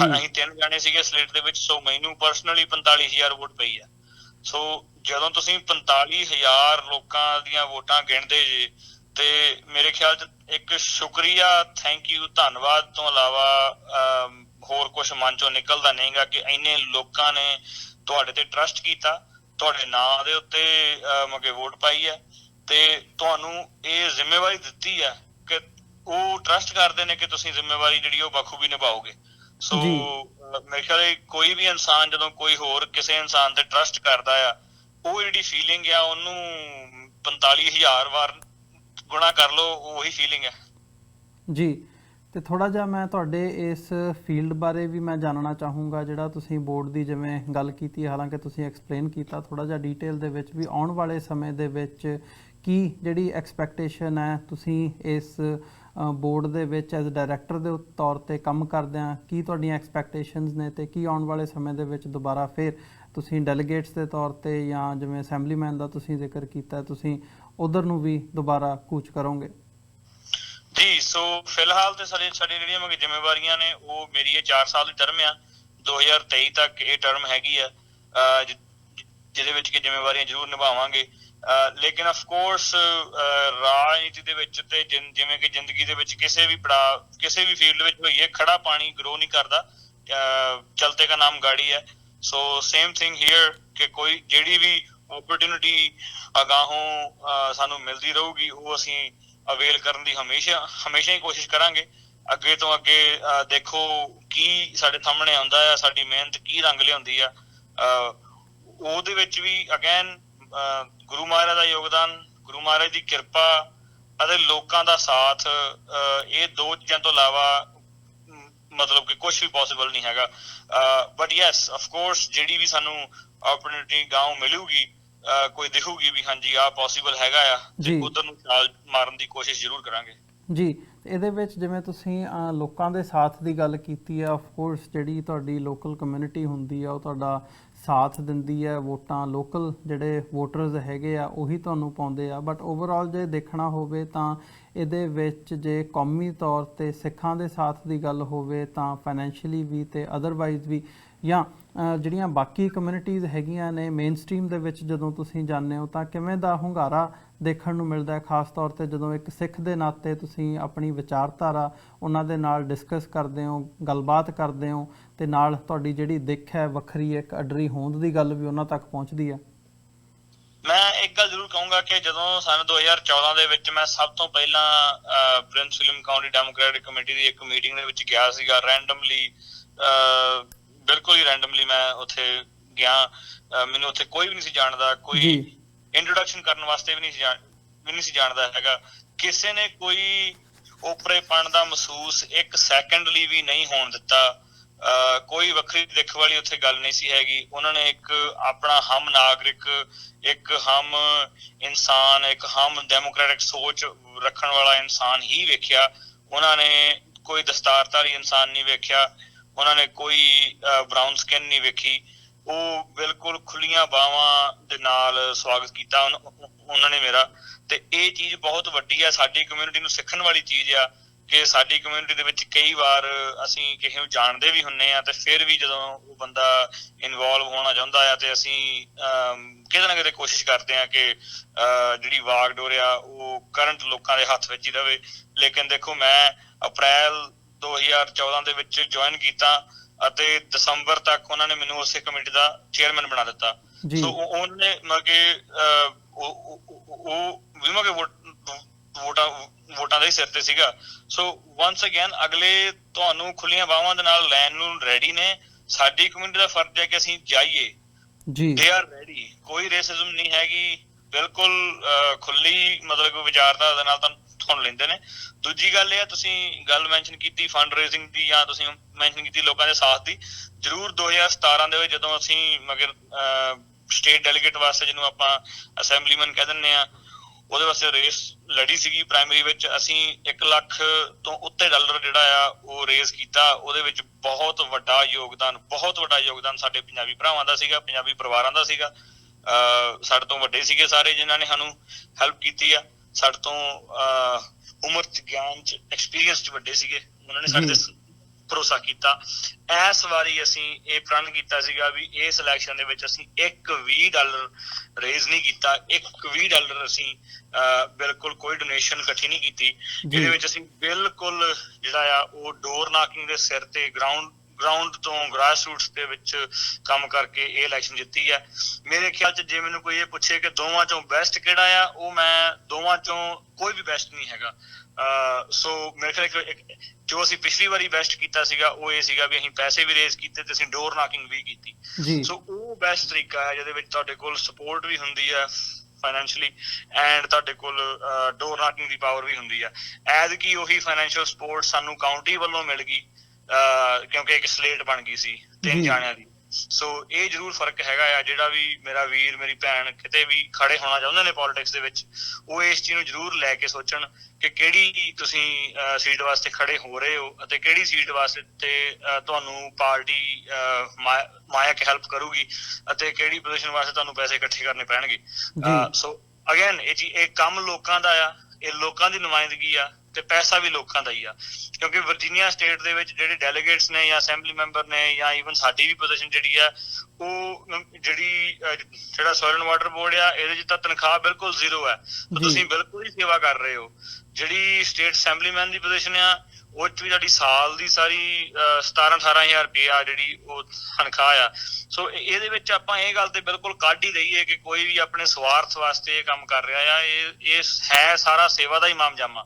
ਅਸੀਂ 3 ਜਾਣੇ ਸੀਗੇ ਸਲੇਟ ਦੇ ਵਿੱਚ, ਸੋ ਮੈਨੂੰ ਪਰਸਨਲੀ 45,000 ਵੋਟ ਪਈ ਆ। ਸੋ ਜਦੋਂ ਤੁਸੀਂ 45,000 ਲੋਕਾਂ ਦੀਆਂ ਵੋਟਾਂ ਗਿਣਦੇ ਜੇ, ਤੇ ਮੇਰੇ ਖਿਆਲ ਚ ਇੱਕ ਸ਼ੁਕਰੀਆ, ਥੈਂਕ ਯੂ, ਧੰਨਵਾਦ ਤੋਂ ਇਲਾਵਾ ਹੋਰ ਕੁਛ ਮਨ ਚੋਂ ਨਿਕਲਦਾ ਨਹੀਂ ਗਾ ਕਿ ਇੰਨੇ ਲੋਕਾਂ ਨੇ ਤੁਹਾਡੇ ਤੇ ਟਰਸਟ ਕੀਤਾ, ਤੁਹਾਡੇ ਨਾਂ ਦੇ ਉੱਤੇ ਮਗੇ ਵੋਟ ਪਾਈ ਹੈ, ਤੇ ਤੁਹਾਨੂੰ ਇਹ ਜ਼ਿੰਮੇਵਾਰੀ ਦਿੱਤੀ ਹੈ ਕਿ ਉਹ ਟਰਸਟ ਕਰਦੇ ਨੇ ਕਿ ਤੁਸੀਂ ਜ਼ਿੰਮੇਵਾਰੀ ਜਿਹੜੀ ਉਹ ਬਖੂਬੀ ਨਿਭਾਓਗੇ। ਸੋ ਮੇਰੇ ਖਿਆਲ ਕੋਈ ਵੀ ਇਨਸਾਨ ਜਦੋਂ ਕੋਈ ਹੋਰ ਕਿਸੇ ਇਨਸਾਨ ਤੇ ਟਰਸਟ ਕਰਦਾ ਆ, ਉਹ ਜਿਹੜੀ ਫੀਲਿੰਗ ਆ ਉਹਨੂੰ 45,000 ਵਾਰ ਗੁਣਾ ਕਰ ਲਓ, ਉਹੀ ਫੀਲਿੰਗ ਹੈ ਜੀ। ਤੇ ਥੋੜਾ ਜਿਹਾ ਮੈਂ ਤੁਹਾਡੇ ਇਸ ਫੀਲਡ ਬਾਰੇ ਵੀ ਮੈਂ ਜਾਣਨਾ ਚਾਹੂੰਗਾ, ਜਿਹੜਾ ਤੁਸੀਂ ਬੋਰਡ ਦੀ ਜਿਵੇਂ ਗੱਲ ਕੀਤੀ, ਹਾਲਾਂਕਿ ਤੁਸੀਂ ਐਕਸਪਲੇਨ ਕੀਤਾ ਥੋੜਾ ਜਿਹਾ ਡਿਟੇਲ ਦੇ ਵਿੱਚ, ਵੀ ਆਉਣ ਵਾਲੇ ਸਮੇਂ ਦੇ ਵਿੱਚ ਕੀ ਜਿਹੜੀ ਐਕਸਪੈਕਟੇਸ਼ਨ ਹੈ, ਤੁਸੀਂ ਇਸ ਬੋਰਡ ਦੇ ਵਿੱਚ ਐਜ਼ ਡਾਇਰੈਕਟਰ ਦੇ ਤੌਰ 'ਤੇ ਕੰਮ ਕਰਦਿਆਂ ਕੀ ਤੁਹਾਡੀਆਂ ਐਕਸਪੈਕਟੇਸ਼ਨਸ ਨੇ, ਤੇ ਕੀ ਆਉਣ ਵਾਲੇ ਸਮੇਂ ਦੇ ਵਿੱਚ ਦੁਬਾਰਾ ਫਿਰ ਤੁਸੀਂ ਡੈਲੀਗੇਟਸ ਦੇ ਤੌਰ 'ਤੇ ਜਾਂ ਜਿਵੇਂ ਅਸੈਂਬਲੀਮੈਨ ਦਾ ਤੁਸੀਂ ਜ਼ਿਕਰ ਕੀਤਾ, ਤੁਸੀਂ ਉਧਰ ਨੂੰ ਵੀ ਦੁਬਾਰਾ ਕੂਚ ਕਰੋਗੇ? ਜੀ, ਸੋ ਫਿਲਹਾਲ ਤੇ ਸਾਡੀ ਜਿਹੜੀਆਂ ਜ਼ਿੰਮੇਵਾਰੀਆਂ ਨੇ, ਉਹ ਮੇਰੀ ਇਹ 4 ਸਾਲ ਦੀ ਟਰਮ ਆ, 2023 ਤੱਕ ਇਹ ਟਰਮ ਹੈਗੀ ਆ, ਜਿਹਦੇ ਵਿੱਚ ਕਿ ਜ਼ਿੰਮੇਵਾਰੀਆਂ ਜ਼ਰੂਰ ਨਿਭਾਵਾਂਗੇ। ਲੇਕਿਨ ਆਫ ਕੋਰਸ ਰਾਜਨੀਤੀ ਦੇ ਵਿੱਚ ਤੇ ਜਿਵੇਂ ਕਿ ਜ਼ਿੰਦਗੀ ਦੇ ਵਿੱਚ ਕਿਸੇ ਵੀ ਪੜਾਅ, ਕਿਸੇ ਵੀ ਫੀਲਡ ਵਿੱਚ ਹੋਈਏ, ਖੜਾ ਪਾਣੀ ਗਰੋ ਨਹੀਂ ਕਰਦਾ, ਚਲਤੇ ਕਾ ਨਾਮ ਗਾੜੀ ਹੈ। ਸੋ ਸੇਮ ਥਿੰਗ ਹੀਅਰ ਕਿ ਕੋਈ ਜਿਹੜੀ ਵੀ ਓਪਰਚੁਨਿਟੀ ਅਗਾਂਹੋਂ ਸਾਨੂੰ ਮਿਲਦੀ ਰਹੂਗੀ, ਉਹ ਅਸੀਂ ਅਵੇਲ ਕਰਨ ਦੀ ਹਮੇਸ਼ਾ ਹੀ ਕੋਸ਼ਿਸ਼ ਕਰਾਂਗੇ। ਅੱਗੇ ਤੋਂ ਅੱਗੇ ਦੇਖੋ ਕੀ ਸਾਡੇ ਸਾਹਮਣੇ ਆਉਂਦਾ ਆ, ਸਾਡੀ ਮਿਹਨਤ ਕੀ ਰੰਗ ਲਿਆਉਂਦੀ ਆ। ਉਹਦੇ ਵਿੱਚ ਵੀ ਅਗੇਨ ਗੁਰੂ ਮਹਾਰਾਜ ਦਾ ਯੋਗਦਾਨ, ਗੁਰੂ ਮਹਾਰਾਜ ਦੀ ਕਿਰਪਾ ਅਤੇ ਲੋਕਾਂ ਦਾ ਸਾਥ, ਇਹ 2 ਚੀਜ਼ਾਂ ਤੋਂ ਇਲਾਵਾ ਮਤਲਬ ਕਿ ਕੁਛ ਵੀ ਪੋਸੀਬਲ ਨਹੀਂ ਹੈਗਾ। ਬਟ ਯੈਸ, ਆਫ ਕੋਰਸ ਜਿਹੜੀ ਵੀ ਸਾਨੂੰ ਓਪਰਚੁਨਿਟੀ ਗਾਂਵ ਮਿਲੂਗੀ, ਕੋਈ ਦਿਖੂਗੀ ਵੀ ਹਾਂਜੀ ਆਹ ਪੋਸੀਬਲ ਹੈਗਾ ਆ, ਤੇ ਉਧਰ ਨੂੰ ਛਾਲ ਮਾਰਨ ਦੀ ਕੋਸ਼ਿਸ਼ ਜ਼ਰੂਰ ਕਰਾਂਗੇ ਜੀ। ਇਹਦੇ ਵਿੱਚ ਜਿਵੇਂ ਤੁਸੀਂ ਲੋਕਾਂ ਦੇ ਸਾਥ ਦੀ ਗੱਲ ਕੀਤੀ ਹੈ, ਆਫ ਕੋਰਸ ਜਿਹੜੀ ਤੁਹਾਡੀ ਲੋਕਲ ਕਮਿਊਨਿਟੀ ਹੁੰਦੀ ਆ ਉਹ ਤੁਹਾਡਾ ਸਾਥ ਦਿੰਦੀ ਹੈ, ਵੋਟਾਂ ਲੋਕਲ ਜਿਹੜੇ ਵੋਟਰਸ ਹੈਗੇ ਆ ਉਹੀ ਤੁਹਾਨੂੰ ਪਾਉਂਦੇ ਆ। ਬਟ ਓਵਰਆਲ ਜੇ ਦੇਖਣਾ ਹੋਵੇ ਤਾਂ ਇਹਦੇ ਵਿੱਚ ਜੇ ਕੌਮੀ ਤੌਰ 'ਤੇ ਸਿੱਖਾਂ ਦੇ ਸਾਥ ਦੀ ਗੱਲ ਹੋਵੇ ਤਾਂ ਫਾਈਨੈਂਸ਼ੀਅਲੀ ਵੀ ਤੇ ਅਦਰਵਾਈਜ਼ ਵੀ, ਜਾਂ ਜਿਹੜੀਆਂ ਬਾਕੀ ਕਮਿਊਨਿਟੀਜ਼ ਹੈਗੀਆਂ ਨੇ ਮੇਨ ਸਟਰੀਮ ਦੇ ਵਿੱਚ ਜਦੋਂ ਤੁਸੀਂ ਜਾਂਦੇ ਹੋ ਤਾਂ ਕਿਵੇਂ ਦਾ ਹੁੰਗਾਰਾ ਦੇਖਣ ਨੂੰ ਮਿਲਦਾ ਹੈ, ਖਾਸ ਤੌਰ 'ਤੇ ਜਦੋਂ ਇੱਕ ਸਿੱਖ ਦੇ ਨਾਤੇ ਤੁਸੀਂ ਆਪਣੀ ਵਿਚਾਰਧਾਰਾ ਉਹਨਾਂ ਦੇ ਨਾਲ ਡਿਸਕਸ ਕਰਦੇ ਹੋ, ਗੱਲਬਾਤ ਕਰਦੇ ਹੋ, ਤੇ ਨਾਲ ਤੁਹਾਡੀ ਜਿਹੜੀ ਦਿੱਖ ਹੈ ਵੱਖਰੀ ਇੱਕ ਅਡਰੀ ਹੋਂਦ ਦੀ ਗੱਲ ਵੀ ਉਹਨਾਂ ਤੱਕ ਪਹੁੰਚਦੀ ਹੈ? ਮੈਂ ਇੱਕ ਗੱਲ ਜ਼ਰੂਰ ਕਹੂੰਗਾ ਕਿ ਜਦੋਂ ਸਨ 2014 ਦੇ ਵਿੱਚ ਮੈਂ ਸਭ ਤੋਂ ਪਹਿਲਾਂ Prince William County democratic committee ਦੀ ਇੱਕ ਮੀਟਿੰਗ ਦੇ ਵਿੱਚ ਗਿਆ ਸੀਗਾ, ਰੈਂਡਮਲੀ, ਬਿਲਕੁਲ ਹੀ ਰੈਂਡਮਲੀ ਮੈਂ ਉੱਥੇ ਗਿਆ। ਮੈਨੂੰ ਉੱਥੇ ਕੋਈ ਵੀ ਨਹੀਂ ਸੀ ਜਾਣਦਾ, ਕੋਈ ਇੰਟਰੋਡਕਸ਼ਨ ਕਰਨ ਵਾਸਤੇ ਵੀ ਨਹੀਂ ਸੀ ਜਾਣਦਾ ਹੈਗਾ। ਕਿਸੇ ਨੇ ਕੋਈ ਓਪਰੇਪਣ ਦਾ ਮਹਿਸੂਸ 1 ਸੈਕਿੰਡ ਲਈ ਵੀ ਨਹੀਂ ਹੋਣ ਦਿੱਤਾ। ਕੋਈ ਵੱਖਰੀ ਦਿੱਖ ਵਾਲੀ ਉੱਥੇ ਗੱਲ ਨਹੀਂ ਸੀ ਹੈਗੀ। ਉਹਨਾਂ ਨੇ ਇੱਕ ਆਪਣਾ ਹਮ ਨਾਗਰਿਕ, ਇੱਕ ਹਮ ਇਨਸਾਨ, ਇੱਕ ਹਮ ਡੈਮੋਕ੍ਰੈਟਿਕ ਸੋਚ ਰੱਖਣ ਵਾਲਾ ਇਨਸਾਨ ਹੀ ਵੇਖਿਆ। ਉਹਨਾਂ ਨੇ ਕੋਈ ਦਸਤਾਰਧਾਰੀ ਇਨਸਾਨ ਨਹੀਂ ਵੇਖਿਆ, ਉਹਨਾਂ ਨੇ ਕੋਈ ਬਰਾਊਨ ਸਕਿਨ ਨਹੀਂ ਵੇਖੀ। ਉਹ ਬਿਲਕੁਲ ਖੁੱਲੀਆਂ ਬਾਹਾਂ ਦੇ ਨਾਲ ਸਵਾਗਤ ਕੀਤਾ ਉਹਨਾਂ ਨੇ ਮੇਰਾ। ਤੇ ਇਹ ਚੀਜ਼ ਬਹੁਤ ਵੱਡੀ ਆ, ਸਾਡੀ ਕਮਿਊਨਿਟੀ ਨੂੰ ਸਿੱਖਣ ਵਾਲੀ ਚੀਜ਼ ਆ ਕਿ ਸਾਡੀ ਕਮਿਊਨਿਟੀ ਦੇ ਵਿੱਚ ਕਈ ਵਾਰ ਅਸੀਂ ਕਿਸੇ ਨੂੰ ਜਾਣਦੇ ਵੀ ਹੁੰਦੇ ਆ, ਤੇ ਫਿਰ ਵੀ ਜਦੋਂ ਉਹ ਬੰਦਾ ਇਨਵੋਲਵ ਹੋਣਾ ਚਾਹੁੰਦਾ ਆ ਤੇ ਅਸੀਂ ਕਿਤੇ ਨਾ ਕਿਤੇ ਕੋਸ਼ਿਸ਼ ਕਰਦੇ ਆ ਕਿ ਜਿਹੜੀ ਵਾਗਡੋਰ ਆ ਉਹ ਕਰੰਟ ਲੋਕਾਂ ਦੇ ਹੱਥ ਵਿੱਚ ਹੀ ਰਵੇ। ਲੇਕਿਨ ਦੇਖੋ, ਮੈਂ ਅਪ੍ਰੈਲ 2014 ਦੇ ਵਿੱਚ ਜੁਆਇਨ ਕੀਤਾ ਅਤੇ ਦਸੰਬਰ ਤੱਕ ਉਹਨਾਂ ਨੇ ਮੈਨੂੰ ਉਸੇ ਕਮੇਟੀ ਦਾ ਚੇਅਰਮੈਨ ਬਣਾ ਦਿੱਤਾ। ਸੋ ਉਹਨਾਂ ਨੇ ਵੋਟਾਂ ਦੇ ਹੀ ਸਿਰ ਤੇ ਸੀਗਾ। ਸੋ ਵਾਂਸ ਅਗੇਨ ਅਗਲੇ ਤੁਹਾਨੂੰ ਖੁੱਲੀਆਂ ਬਾਹਾਂ ਦੇ ਨਾਲ ਲੈਣ ਨੂੰ ਰੈਡੀ ਨੇ। ਸਾਡੀ ਕਮਿਊਨਿਟੀ ਦਾ ਫਰਜ਼ ਹੈ ਕਿ ਅਸੀਂ ਜਾਈਏ, ਜੀ ਦੇ ਆਰ ਰੈਡੀ, ਕੋਈ ਰੇਸਿਜ਼ਮ ਨਹੀਂ ਹੈਗੀ, ਬਿਲਕੁਲ ਖੁੱਲੀ ਮਤਲਬ ਵਿਚਾਰਧਾਰਾ ਦੇ ਨਾਲ ਤੁਹਾਨੂੰ ਲੈਂਦੇ ਨੇ। ਦੂਜੀ ਗੱਲ ਇਹ ਆ, ਤੁਸੀਂ ਗੱਲ ਮੈਂਸ਼ਨ ਕੀਤੀ ਫੰਡ ਰੇਜ਼ਿੰਗ ਦੀ, ਜਾਂ ਤੁਸੀਂ ਮੈਂਸ਼ਨ ਕੀਤੀ ਲੋਕਾਂ ਦੇ ਸਾਥ ਦੀ। ਜ਼ਰੂਰ 2017 ਦੇ ਵਿੱਚ ਜਦੋਂ ਅਸੀਂ ਮਗਰ ਸਟੇਟ ਡੈਲੀਗੇਟ ਵਾਸਤੇ, ਜਿਹਨੂੰ ਆਪਾਂ ਅਸੈਂਬਲੀਮੈਨ ਕਹਿ ਦਿੰਦੇ ਆ, ਉਹਦੇ ਵਾਸਤੇ ਰੇਸ ਲੜੀ ਸੀਗੀ ਪ੍ਰਾਇਮਰੀ ਵਿੱਚ, ਅਸੀਂ 1 ਲੱਖ ਤੋਂ ਉੱਤੇ ਡਾਲਰ ਜਿਹੜਾ ਆ ਉਹ ਰੇਜ਼ ਕੀਤਾ। ਉਹਦੇ ਵਿੱਚ ਬਹੁਤ ਵੱਡਾ ਯੋਗਦਾਨ ਸਾਡੇ ਪੰਜਾਬੀ ਭਰਾਵਾਂ ਦਾ ਸੀਗਾ, ਪੰਜਾਬੀ ਪਰਿਵਾਰਾਂ ਦਾ ਸੀਗਾ। ਸਾਡੇ ਤੋਂ ਵੱਡੇ ਸੀਗੇ ਸਾਰੇ ਜਿਨ੍ਹਾਂ ਨੇ ਸਾਨੂੰ ਹੈਲਪ ਕੀਤੀ ਆ, ਸਾਡੇ ਤੋਂ ਉਮਰ ਚ, ਗਿਆਨ ਚ, ਐਕਸਪੀਰੀਅੰਸ ਚ ਵੱਡੇ ਸੀਗੇ, ਉਹਨਾਂ ਨੇ ਸਾਡੇ ਤੇ ਭਰੋਸਾ ਕੀਤਾ। ਇਸ ਵਾਰੀ ਅਸੀਂ ਇਹ ਪ੍ਰਣ ਕੀਤਾ ਸੀਗਾ ਵੀ ਇਸ ਇਲੈਕਸ਼ਨ ਦੇ ਵਿੱਚ ਅਸੀਂ $1 ਵੀ ਰੇਜ਼ ਨਹੀਂ ਕੀਤਾ, $1 ਵੀ ਅਸੀਂ ਬਿਲਕੁਲ ਕੋਈ ਡੋਨੇਸ਼ਨ ਇਕੱਠੀ ਨਹੀਂ ਕੀਤੀ। ਜਿਹਦੇ ਵਿੱਚ ਅਸੀਂ ਬਿਲਕੁਲ ਜਿਹੜਾ ਆ ਉਹ ਡੋਰ ਨਾਕਿੰਗ ਦੇ ਸਿਰ ਤੇ ਗਰਾਊਂਡ ਤੋਂ ਗ੍ਰਾਸ ਰੂਟਸ ਦੇ ਵਿੱਚ ਕੰਮ ਕਰਕੇ ਇਹ ਇਲੈਕਸ਼ਨ ਜਿੱਤੀ ਹੈ। ਮੇਰੇ ਖਿਆਲ ਚ ਜੇ ਮੈਨੂੰ ਕੋਈ ਇਹ ਪੁੱਛੇ ਕਿ ਦੋਵਾਂ ਚੋਂ ਬੈਸਟ ਕਿਹੜਾ ਆ, ਉਹ ਮੈਂ ਦੋਵਾਂ ਚੋਂ ਕੋਈ ਵੀ ਬੈਸਟ ਨਹੀਂ ਹੈਗਾ। ਸੋ ਮੇਰੇ ਖਿਆਲ ਜੋ ਅਸੀਂ ਪਿਛਲੀ ਵਾਰੀ ਬੈਸਟ ਕੀਤਾ ਸੀਗਾ ਉਹ ਇਹ ਸੀਗਾ ਵੀ ਅਸੀਂ ਪੈਸੇ ਵੀ ਰੇਜ਼ ਕੀਤੇ ਤੇ ਅਸੀਂ ਡੋਰ ਨਾਕਿੰਗ ਵੀ ਕੀਤੀ। ਸੋ ਉਹ ਬੈਸਟ ਤਰੀਕਾ ਹੈ ਜਿਹਦੇ ਵਿੱਚ ਤੁਹਾਡੇ ਕੋਲ ਸਪੋਰਟ ਵੀ ਹੁੰਦੀ ਹੈ ਫਾਈਨੈਂਸ਼ਲੀ, ਐਂਡ ਤੁਹਾਡੇ ਕੋਲ ਡੋਰ ਨਾਕਿੰਗ ਦੀ ਪਾਵਰ ਵੀ ਹੁੰਦੀ ਹੈ। ਐਤਕੀ ਉਹੀ ਫਾਈਨੈਂਸ਼ੀਅਲ ਸਪੋਰਟ ਸਾਨੂੰ ਕਾਉਂਟੀ ਵੱਲੋਂ ਮਿਲ ਗਈ, ਕਿਉਂਕਿ ਇੱਕ ਸਲੇਟ ਬਣ ਗਈ ਸੀ 3 ਜਾਣਿਆਂ ਦੀ। ਸੋ ਇਹ ਜ਼ਰੂਰ ਫਰਕ ਹੈਗਾ ਆ। ਜਿਹੜਾ ਵੀ ਮੇਰਾ ਵੀਰ ਮੇਰੀ ਭੈਣ ਕਿਤੇ ਵੀ ਖੜੇ ਹੋਣਾ ਚਾਹੁੰਦੇ ਨੇ ਪੋਲਿਟਿਕਸ ਦੇ ਵਿੱਚ, ਉਹ ਇਸ ਚੀਜ਼ ਨੂੰ ਜ਼ਰੂਰ ਲੈ ਕੇ ਸੋਚਣ ਕਿ ਕਿਹੜੀ ਤੁਸੀਂ ਸੀਟ ਵਾਸਤੇ ਖੜੇ ਹੋ ਰਹੇ ਹੋ ਅਤੇ ਕਿਹੜੀ ਸੀਟ ਵਾਸਤੇ ਤੁਹਾਨੂੰ ਪਾਰਟੀ ਮਾਇਕ ਹੈਲਪ ਕਰੂਗੀ ਅਤੇ ਕਿਹੜੀ ਪੋਜੀਸ਼ਨ ਵਾਸਤੇ ਤੁਹਾਨੂੰ ਪੈਸੇ ਇਕੱਠੇ ਕਰਨੇ ਪੈਣਗੇ। ਸੋ ਅਗੇਨ ਇਹ ਕੰਮ ਲੋਕਾਂ ਦਾ ਆ, ਇਹ ਲੋਕਾਂ ਦੀ ਨੁਮਾਇੰਦਗੀ ਆ ਤੇ ਪੈਸਾ ਵੀ ਲੋਕਾਂ ਦਾ ਹੀ ਆ। ਕਿਉਂਕਿ ਵਰਜੀਨੀਆ ਸਟੇਟ ਦੇ ਵਿੱਚ ਜਿਹੜੇ ਡੈਲੀਗੇਟਸ ਨੇ ਜਾਂ ਅਸੈਂਬਲੀ ਮੈਂਬਰ ਨੇ ਜਾਂ ਈਵਨ ਸਾਡੀ ਵੀ ਪੋਜੀਸ਼ਨ ਜਿਹੜੀ ਆ, ਉਹ ਜਿਹੜਾ ਸੋਇਲ ਐਂਡ ਵਾਟਰ ਬੋਰਡ ਆ, ਇਹਦੇ ਚ ਤਾਂ ਤਨਖਾਹ ਬਿਲਕੁਲ ਜ਼ੀਰੋ ਹੈ, ਤੁਸੀਂ ਬਿਲਕੁਲ ਹੀ ਸੇਵਾ ਕਰ ਰਹੇ ਹੋ। ਜਿਹੜੀ ਸਟੇਟ ਅਸੈਂਬਲੀਮੈਨ ਦੀ ਪੋਜੀਸ਼ਨ ਆ, ਉਹ ਚ ਵੀ ਤੁਹਾਡੀ ਸਾਲ ਦੀ ਸਾਰੀ 17-18 ਹਜ਼ਾਰ ਰੁਪਇਆ ਜਿਹੜੀ ਉਹ ਤਨਖਾਹ ਆ। ਸੋ ਇਹਦੇ ਵਿੱਚ ਆਪਾਂ ਇਹ ਗੱਲ ਤੇ ਬਿਲਕੁਲ ਕੱਢ ਹੀ ਰਹੀਏ ਕਿ ਕੋਈ ਵੀ ਆਪਣੇ ਸਵਾਰਥ ਵਾਸਤੇ ਇਹ ਕੰਮ ਕਰ ਰਿਹਾ ਆ। ਇਹ ਹੈ ਸਾਰਾ ਸੇਵਾ ਦਾ ਹੀ ਮਾਮਜਾਮਾ।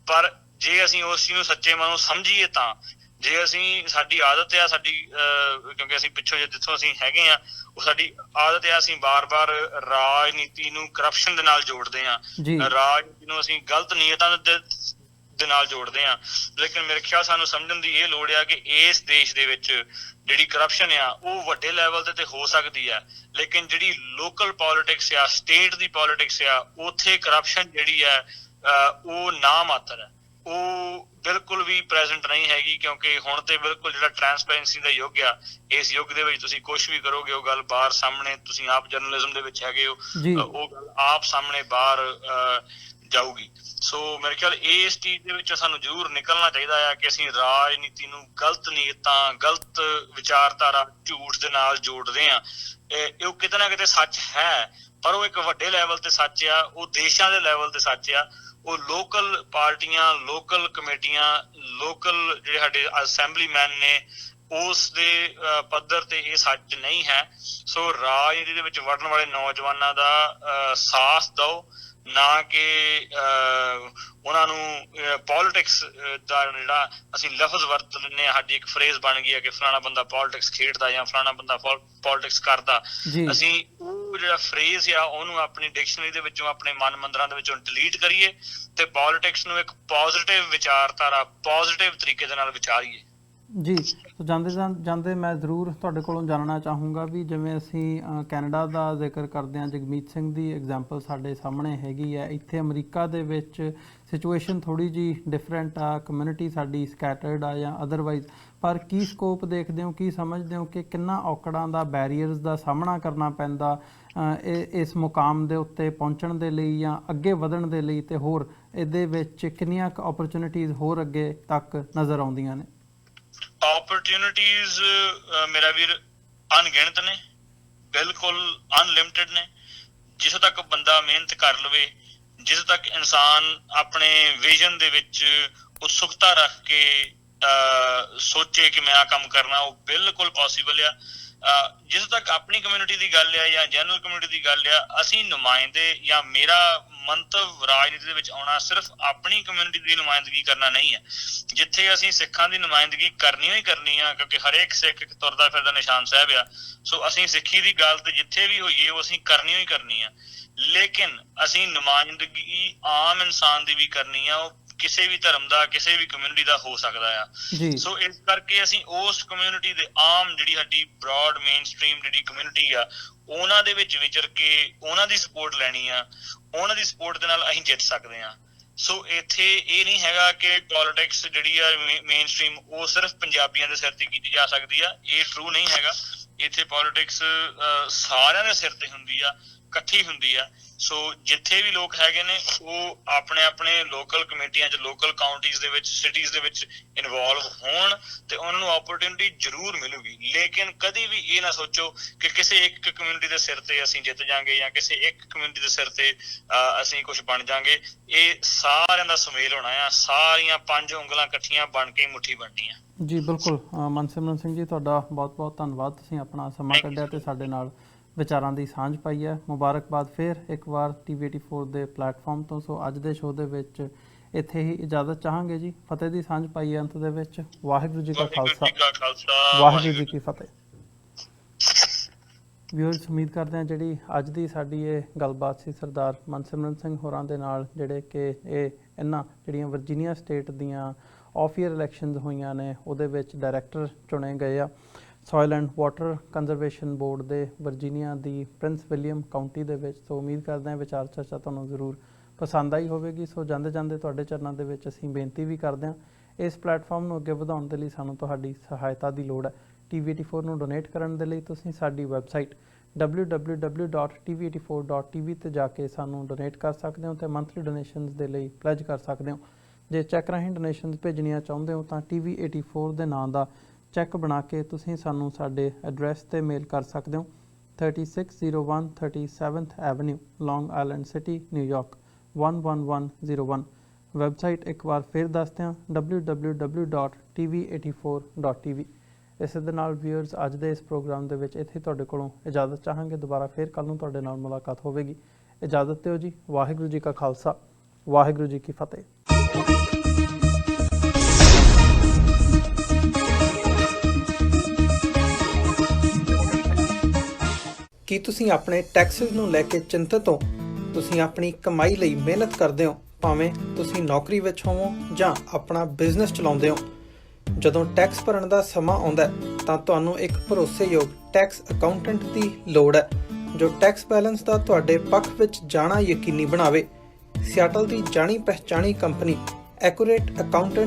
ਪਰ ਜੇ ਅਸੀਂ ਉਸ ਚੀਜ਼ ਨੂੰ ਸੱਚੇ ਮਨੋਂ ਸਮਝੀਏ, ਤਾਂ ਜੇ ਅਸੀਂ ਸਾਡੀ ਆਦਤ ਆ ਕਿਉਂਕਿ ਅਸੀਂ ਪਿੱਛੋਂ ਜਿੱਥੋਂ ਅਸੀਂ ਹੈਗੇ ਆ, ਉਹ ਸਾਡੀ ਆਦਤ ਆ, ਅਸੀਂ ਬਾਰ-ਬਾਰ ਰਾਜਨੀਤੀ ਨੂੰ ਕਰਪਸ਼ਨ ਦੇ ਨਾਲ ਜੋੜਦੇ ਆ, ਰਾਜਨੀਤੀ ਨੂੰ ਅਸੀਂ ਗਲਤ ਨੀਅਤਾਂ ਦੇ ਨਾਲ ਜੋੜਦੇ ਆ। ਲੇਕਿਨ ਮੇਰੇ ਖਿਆਲ ਸਾਨੂੰ ਸਮਝਣ ਦੀ ਇਹ ਲੋੜ ਆ ਕਿ ਇਸ ਦੇਸ਼ ਦੇ ਵਿੱਚ ਜਿਹੜੀ ਕਰਪਸ਼ਨ ਆ ਉਹ ਵੱਡੇ ਲੈਵਲ ਤੇ ਹੋ ਸਕਦੀ ਆ, ਲੇਕਿਨ ਜਿਹੜੀ ਲੋਕਲ ਪੋਲਿਟਿਕਸ ਆ, ਸਟੇਟ ਦੀ ਪੋਲਿਟਿਕਸ ਆ, ਉੱਥੇ ਕਰਪਸ਼ਨ ਜਿਹੜੀ ਆ ਉਹ ਨਾ ਮਾਤਰ ਹੈ, ਉਹ ਬਿਲਕੁਲ ਵੀ ਪ੍ਰੈਜ਼ੈਂਟ ਨਹੀਂ ਹੈਗੀ। ਕਿਉਂਕਿ ਹੁਣ ਤੇ ਬਿਲਕੁਲ ਜਿਹੜਾ ਟਰਾਂਸਪੇਰੈਂਸੀ ਦਾ ਯੁੱਗ ਆ, ਇਸ ਯੁੱਗ ਦੇ ਵਿੱਚ ਤੁਸੀਂ ਕੁਛ ਵੀ ਕਰੋਗੇ ਉਹ ਗੱਲ ਬਾਹਰ ਸਾਹਮਣੇ, ਤੁਸੀਂ ਆਪ ਜਰਨਲਿਜ਼ਮ ਦੇ ਵਿੱਚ ਹੈਗੇ ਹੋ, ਉਹ ਗੱਲ ਆਪ ਸਾਹਮਣੇ ਬਾਹਰ ਜਾਊਗੀ। ਸੋ ਮੇਰੇ ਖਿਆਲ ਇਸ ਚੀਜ਼ ਦੇ ਵਿੱਚ ਸਾਨੂੰ ਜ਼ਰੂਰ ਨਿਕਲਣਾ ਚਾਹੀਦਾ ਆ ਕਿ ਅਸੀਂ ਰਾਜਨੀਤੀ ਨੂੰ ਗਲਤ ਨੀਅਤਾਂ, ਗਲਤ ਵਿਚਾਰਧਾਰਾ, ਝੂਠ ਦੇ ਨਾਲ ਜੋੜਦੇ ਆ। ਇਹ ਕਿਤੇ ਨਾ ਕਿਤੇ ਸੱਚ ਹੈ, ਪਰ ਉਹ ਇੱਕ ਵੱਡੇ ਲੈਵਲ ਤੇ ਸੱਚ ਆ, ਉਹ ਦੇਸ਼ਾਂ ਦੇ ਲੈਵਲ ਤੇ ਸੱਚ ਆ। ਉਹ ਲੋਕਲ ਪਾਰਟੀਆਂ, ਲੋਕਲ ਕਮੇਟੀਆਂ, ਲੋਕਲ ਜਿਹੜੇ ਸਾਡੇ ਅਸੈਂਬਲੀਮੈਨ ਨੇ, ਉਸ ਦੇ ਪੱਧਰ ਤੇ ਇਹ ਸੱਚ ਨਹੀਂ ਹੈ। ਸੋ ਰਾਜਨੀਤੀ ਦੇ ਵਿੱਚ ਵੜਨ ਵਾਲੇ ਨੌਜਵਾਨਾਂ ਦਾ ਸਾਥ ਦਿਓ, ਨਾ ਕਿ ਉਹਨਾਂ ਨੂੰ ਪੋਲਿਟਿਕਸ ਦਾ ਜਿਹੜਾ ਅਸੀਂ ਲਫ਼ਜ਼ ਵਰਤ ਲੈਂਦੇ ਹਾਂ, ਸਾਡੀ ਇੱਕ ਫਰੇਜ਼ ਬਣ ਗਈ ਹੈ ਕਿ ਫਲਾਣਾ ਬੰਦਾ ਪੋਲਿਟਿਕਸ ਖੇਡਦਾ ਜਾਂ ਫਲਾਣਾ ਬੰਦਾ ਪੋਲਿਟਿਕਸ ਕਰਦਾ। ਅਸੀਂ ਉਹ ਜਿਹੜਾ ਫਰੇਜ਼ ਆ ਉਹਨੂੰ ਆਪਣੀ ਡਿਕਸ਼ਨਰੀ ਦੇ ਵਿੱਚੋਂ, ਆਪਣੇ ਮਨ ਮੰਦਰਾਂ ਦੇ ਵਿੱਚੋਂ ਡਿਲੀਟ ਕਰੀਏ ਤੇ ਪੋਲਿਟਿਕਸ ਨੂੰ ਇੱਕ ਪੋਜ਼ਿਟਿਵ ਵਿਚਾਰਧਾਰਾ, ਪੋਜ਼ਿਟਿਵ ਤਰੀਕੇ ਦੇ ਨਾਲ ਵਿਚਾਰੀਏ। ਜੀ, ਜਾਂਦੇ ਮੈਂ ਜ਼ਰੂਰ ਤੁਹਾਡੇ ਕੋਲੋਂ ਜਾਣਨਾ ਚਾਹੂੰਗਾ ਵੀ ਜਿਵੇਂ ਅਸੀਂ ਕੈਨੇਡਾ ਦਾ ਜ਼ਿਕਰ ਕਰਦੇ ਹਾਂ, ਜਗਮੀਤ ਸਿੰਘ ਦੀ ਐਗਜ਼ਾਮਪਲ ਸਾਡੇ ਸਾਹਮਣੇ ਹੈਗੀ ਹੈ। ਇੱਥੇ ਅਮਰੀਕਾ ਦੇ ਵਿੱਚ ਸਿਚੁਏਸ਼ਨ ਥੋੜ੍ਹੀ ਜਿਹੀ ਡਿਫਰੈਂਟ ਆ, ਕਮਿਊਨਿਟੀ ਸਾਡੀ ਸਕੈਟਰਡ ਆ ਜਾਂ ਅਦਰਵਾਈਜ਼, ਪਰ ਕੀ ਸਕੋਪ ਦੇਖਦੇ ਹੋ, ਕੀ ਸਮਝਦੇ ਹੋ ਕਿ ਕਿੰਨਾ ਔਕੜਾਂ ਦਾ, ਬੈਰੀਅਰਸ ਦਾ ਸਾਹਮਣਾ ਕਰਨਾ ਪੈਂਦਾ ਇਸ ਮੁਕਾਮ ਦੇ ਉੱਤੇ ਪਹੁੰਚਣ ਦੇ ਲਈ ਜਾਂ ਅੱਗੇ ਵਧਣ ਦੇ ਲਈ, ਤੇ ਹੋਰ ਇਹਦੇ ਵਿੱਚ ਕਿੰਨੀਆਂ ਕੁ ਓਪਰਚੁਨਿਟੀਜ਼ ਹੋਰ ਅੱਗੇ ਤੱਕ ਨਜ਼ਰ ਆਉਂਦੀਆਂ ਨੇ? ਓਪਰਚੁਨਿਟੀਜ਼ ਮੇਰਾ ਵੀਰ ਅਣਗਿਣਤ ਨੇ, ਬਿਲਕੁਲ ਅਨਲਿਮਿਟਿਡ ਨੇ। ਜਿੱਥੋਂ ਤੱਕ ਬੰਦਾ ਮਿਹਨਤ ਕਰ ਲਵੇ, ਜਿੱਥੋਂ ਤੱਕ ਇਨਸਾਨ ਆਪਣੇ ਵਿਜ਼ਨ ਦੇ ਵਿੱਚ ਉਤਸੁਕਤਾ ਰੱਖ ਕੇ ਸੋਚੇ ਕਿ ਮੈਂ ਆਹ ਕੰਮ ਕਰਨਾ, ਉਹ ਬਿਲਕੁਲ ਪੋਸੀਬਲ ਆ। ਜਿੱਥੋਂ ਤੱਕ ਆਪਣੀ ਕਮਿਊਨਿਟੀ ਦੀ ਗੱਲ ਆ ਜਾਂ ਜਨਰਲ ਕਮਿਊਨਿਟੀ ਦੀ ਗੱਲ ਆ, ਅਸੀਂ ਨੁਮਾਇੰਦੇ ਜਾਂ ਮੇਰਾ ਮੰਤਵ ਰਾਜਨੀਤੀ ਦੇ ਵਿੱਚ ਆਉਣਾ ਸਿਰਫ ਆਪਣੀ ਕਮਿਊਨਿਟੀ ਦੀ ਨੁਮਾਇੰਦਗੀ ਕਰਨਾ ਨਹੀਂ ਹੈ। ਜਿੱਥੇ ਅਸੀਂ ਸਿੱਖਾਂ ਦੀ ਨੁਮਾਇੰਦਗੀ ਕਰਨੀ ਹੀ ਕਰਨੀ ਆ, ਕਿਉਂਕਿ ਹਰੇਕ ਸਿੱਖ ਇੱਕ ਤੁਰਦਾ ਫਿਰਦਾ ਨਿਸ਼ਾਨ ਸਾਹਿਬ ਆ, ਸੋ ਅਸੀਂ ਸਿੱਖੀ ਦੀ ਗੱਲ ਤੇ ਜਿੱਥੇ ਵੀ ਹੋਈਏ ਉਹ ਅਸੀਂ ਕਰਨੀ ਹੀ ਕਰਨੀ ਆ। ਲੇਕਿਨ ਅਸੀਂ ਨੁਮਾਇੰਦਗੀ ਆਮ ਇਨਸਾਨ ਦੀ ਵੀ ਕਰਨੀ ਆ, ਉਹ ਕਿਸੇ ਵੀ ਧਰਮ ਦਾ ਕਿਸੇ ਵੀ ਕਮਿਊਨਿਟੀ ਦਾ ਹੋ ਸਕਦਾ ਆ। ਸੋ ਇਸ ਕਰਕੇ ਅਸੀਂ ਉਸ ਕਮਿਊਨਿਟੀ ਦੇ ਆਮ ਜਿਹੜੀ ਸਾਡੀ ਬ੍ਰੌਡ ਮੇਨ ਸਟ੍ਰੀਮ ਜਿਹੜੀ ਕਮਿਊਨਿਟੀ ਆ ਉਹਨਾਂ ਦੇ ਵਿੱਚ ਵਿਚਰ ਕੇ ਉਹਨਾਂ ਦੀ ਸਪੋਰਟ ਲੈਣੀ ਆ, ਉਹਨਾਂ ਦੀ ਸਪੋਰਟ ਦੇ ਨਾਲ ਅਸੀਂ ਜਿੱਤ ਸਕਦੇ ਹਾਂ। ਸੋ ਇੱਥੇ ਇਹ ਨਹੀਂ ਹੈਗਾ ਕਿ ਪੋਲੀਟਿਕਸ ਜਿਹੜੀ ਆ ਮੇਨ ਸਟ੍ਰੀਮ ਉਹ ਸਿਰਫ ਪੰਜਾਬੀਆਂ ਦੇ ਸਿਰ ਤੇ ਕੀਤੀ ਜਾ ਸਕਦੀ ਆ, ਇਹ ਟਰੂ ਨਹੀਂ ਹੈਗਾ। ਇੱਥੇ ਪੋਲੀਟਿਕਸ ਸਾਰਿਆਂ ਦੇ ਸਿਰ ਤੇ ਹੁੰਦੀ ਆ, ਇਕੱਠੀ ਹੁੰਦੀ ਆ। ਸੋ ਜਿੱਥੇ ਵੀ ਲੋਕ ਹੈਗੇ ਨੇ ਉਹ ਆਪਣੇ ਆਪਣੇ ਲੋਕਲ ਕਮੇਟੀਆਂ 'ਚ, ਲੋਕਲ ਕਾਉਂਟੀਜ਼ ਦੇ ਵਿੱਚ, ਸਿਟੀਜ਼ ਦੇ ਵਿੱਚ ਇਨਵੋਲਵ ਹੋਣ ਤੇ ਉਹਨਾਂ ਨੂੰ ਓਪਰਚੁਨਿਟੀ ਜ਼ਰੂਰ ਮਿਲੂਗੀ। ਲੇਕਿਨ ਕਦੀ ਵੀ ਇਹ ਨਾ ਸੋਚੋ ਕਿ ਕਿਸੇ ਇੱਕ ਕਮਿਊਨਿਟੀ ਦੇ ਸਿਰ ਤੇ ਅਸੀਂ ਜਿੱਤ ਜਾਵਾਂਗੇ ਜਾਂ ਕਿਸੇ ਇੱਕ ਕਮਿਊਨਿਟੀ ਦੇ ਸਿਰ ਤੇ ਅਸੀਂ ਕੁਝ ਬਣ ਜਾਵਾਂਗੇ। ਇਹ ਸਾਰਿਆਂ ਦਾ ਸੁਮੇਲ ਹੋਣਾ ਆ, ਸਾਰੀਆਂ 5 ਉਂਗਲਾਂ ਇਕੱਠੀਆਂ ਬਣ ਕੇ ਮੁੱਠੀ ਬਣਨੀ ਆ। ਜੀ ਬਿਲਕੁਲ। ਮਨਸਿਮਰਨ ਸਿੰਘ ਜੀ, ਤੁਹਾਡਾ ਬਹੁਤ ਬਹੁਤ ਧੰਨਵਾਦ, ਤੁਸੀਂ ਆਪਣਾ ਸਮਾਂ ਕੱਢਿਆ ਤੇ ਸਾਡੇ ਨਾਲ ਵਿਚਾਰਾਂ ਦੀ ਸਾਂਝ ਪਾਈ ਹੈ। ਮੁਬਾਰਕਬਾਦ ਫਿਰ ਇੱਕ ਵਾਰ TV84 ਦੇ ਪਲੇਟਫਾਰਮ ਤੋਂ। ਸੋ ਅੱਜ ਦੇ ਸ਼ੋਅ ਦੇ ਵਿੱਚ ਇੱਥੇ ਹੀ ਇਜਾਜ਼ਤ ਚਾਹਾਂਗੇ ਜੀ। ਫਤਿਹ ਦੀ ਸਾਂਝ ਪਾਈ ਹੈ ਅੰਤ ਦੇ ਵਿੱਚ। ਵਾਹਿਗੁਰੂ ਜੀ ਕਾ ਖਾਲਸਾ, ਵਾਹਿਗੁਰੂ ਜੀ ਕੀ ਫਤਿਹ। ਵਿਊਅਰਸ, ਉਮੀਦ ਕਰਦੇ ਹਾਂ ਜਿਹੜੀ ਅੱਜ ਦੀ ਸਾਡੀ ਇਹ ਗੱਲਬਾਤ ਸੀ ਸਰਦਾਰ ਮਨਸਿਮਰਨ ਸਿੰਘ ਹੋਰਾਂ ਦੇ ਨਾਲ, ਜਿਹੜੇ ਕਿ ਇਹਨਾਂ ਜਿਹੜੀਆਂ ਵਰਜੀਨੀਆ ਸਟੇਟ ਦੀਆਂ ਆਫ ਈਅਰ ਇਲੈਕਸ਼ਨਸ ਹੋਈਆਂ ਨੇ ਉਹਦੇ ਵਿੱਚ ਡਾਇਰੈਕਟਰ ਚੁਣੇ ਗਏ ਆ soil and water conservation board ਦੇ ਵਰਜੀਨੀਆ ਦੀ ਪ੍ਰਿੰਸ ਵਿਲੀਅਮ ਕਾਉਂਟੀ ਦੇ ਵਿੱਚ। ਸੋ ਉਮੀਦ ਕਰਦੇ ਹਾਂ ਵਿਚਾਰ ਚਰਚਾ ਤੁਹਾਨੂੰ ਜ਼ਰੂਰ ਪਸੰਦ ਆਈ ਹੋਵੇਗੀ। ਸੋ ਜਾਂਦੇ ਜਾਂਦੇ ਤੁਹਾਡੇ ਚਰਨਾਂ ਦੇ ਵਿੱਚ ਅਸੀਂ ਬੇਨਤੀ ਵੀ ਕਰਦੇ ਹਾਂ, ਇਸ ਪਲੇਟਫਾਰਮ ਨੂੰ ਅੱਗੇ ਵਧਾਉਣ ਦੇ ਲਈ ਸਾਨੂੰ ਤੁਹਾਡੀ ਸਹਾਇਤਾ ਦੀ ਲੋੜ ਹੈ। TV84 ਨੂੰ ਡੋਨੇਟ ਕਰਨ ਦੇ ਲਈ ਤੁਸੀਂ ਸਾਡੀ ਵੈਬਸਾਈਟ www.tv84.tv ਤੇ ਜਾ ਕੇ ਸਾਨੂੰ ਡੋਨੇਟ ਕਰ ਸਕਦੇ ਹੋ ਤੇ ਮੰਥਲੀ ਡੋਨੇਸ਼ਨਸ ਦੇ ਲਈ ਪਲੈਜ ਕਰ ਸਕਦੇ ਹੋ। ਜੇ ਚੈੱਕ ਰਾਹੀਂ ਡੋਨੇਸ਼ਨਸ ਭੇਜਣੀਆਂ ਚਾਹੁੰਦੇ ਹੋ ਤਾਂ TV84 ਦੇ ਨਾਂ ਦਾ ਚੈੱਕ ਬਣਾ ਕੇ ਤੁਸੀਂ ਸਾਨੂੰ ਸਾਡੇ ਐਡਰੈਸ ਤੇ ਮੇਲ ਕਰ ਸਕਦੇ ਹੋ। 3601 37th ਐਵਨਿਊ, ਲੌਂਗ ਆਈਲੈਂਡ ਸਿਟੀ, ਨਿਊਯਾਰਕ 11101। ਵੈਬਸਾਈਟ ਇੱਕ ਵਾਰ ਫਿਰ ਦੱਸਦੇ ਹਾਂ www.tv84.tv। ਇਸੇ ਦੇ ਨਾਲ ਵਿਊਅਰਸ, ਅੱਜ ਦੇ ਇਸ ਪ੍ਰੋਗਰਾਮ ਦੇ ਵਿੱਚ ਇੱਥੇ ਤੁਹਾਡੇ ਕੋਲੋਂ ਇਜਾਜ਼ਤ ਚਾਹਾਂਗੇ। ਦੁਬਾਰਾ ਫਿਰ ਕੱਲ੍ਹ ਨੂੰ ਤੁਹਾਡੇ ਨਾਲ ਮੁਲਾਕਾਤ ਹੋਵੇਗੀ। ਇਜਾਜ਼ਤ ਦਿਓ ਜੀ। ਵਾਹਿਗੁਰੂ ਜੀ ਕਾ ਖਾਲਸਾ, ਵਾਹਿਗੁਰੂ ਜੀ ਕੀ ਫਤਿਹ। ਕੀ ਤੁਸੀਂ ਆਪਣੇ ਟੈਕਸਿਸ ਨੂੰ ਲੈ ਕੇ ਚਿੰਤਤ ਹੋ? ਤੁਸੀਂ ਆਪਣੀ ਕਮਾਈ ਲਈ ਮਿਹਨਤ ਕਰਦੇ ਹੋ, ਭਾਵੇਂ ਤੁਸੀਂ ਨੌਕਰੀ ਵਿੱਚ ਹੋਵੋ ਜਾਂ ਆਪਣਾ ਬਿਜ਼ਨਸ ਚਲਾਉਂਦੇ ਹੋ। ਜਦੋਂ ਟੈਕਸ ਭਰਨ ਦਾ ਸਮਾਂ ਆਉਂਦਾ ਤਾਂ ਤੁਹਾਨੂੰ ਇੱਕ ਭਰੋਸੇਯੋਗ ਟੈਕਸ ਅਕਾਊਂਟੈਂਟ ਦੀ ਲੋੜ ਹੈ, ਜੋ ਟੈਕਸ ਬੈਲੈਂਸ ਦਾ ਤੁਹਾਡੇ ਪੱਖ ਵਿੱਚ ਜਾਣਾ ਯਕੀਨੀ ਬਣਾਵੇ। ਸਿਆਟਲ ਦੀ ਜਾਣੀ ਪਛਾਣੀ ਕੰਪਨੀ ਐਕੂਰੇਟ ਅਕਾਊਂਟੈਂਟ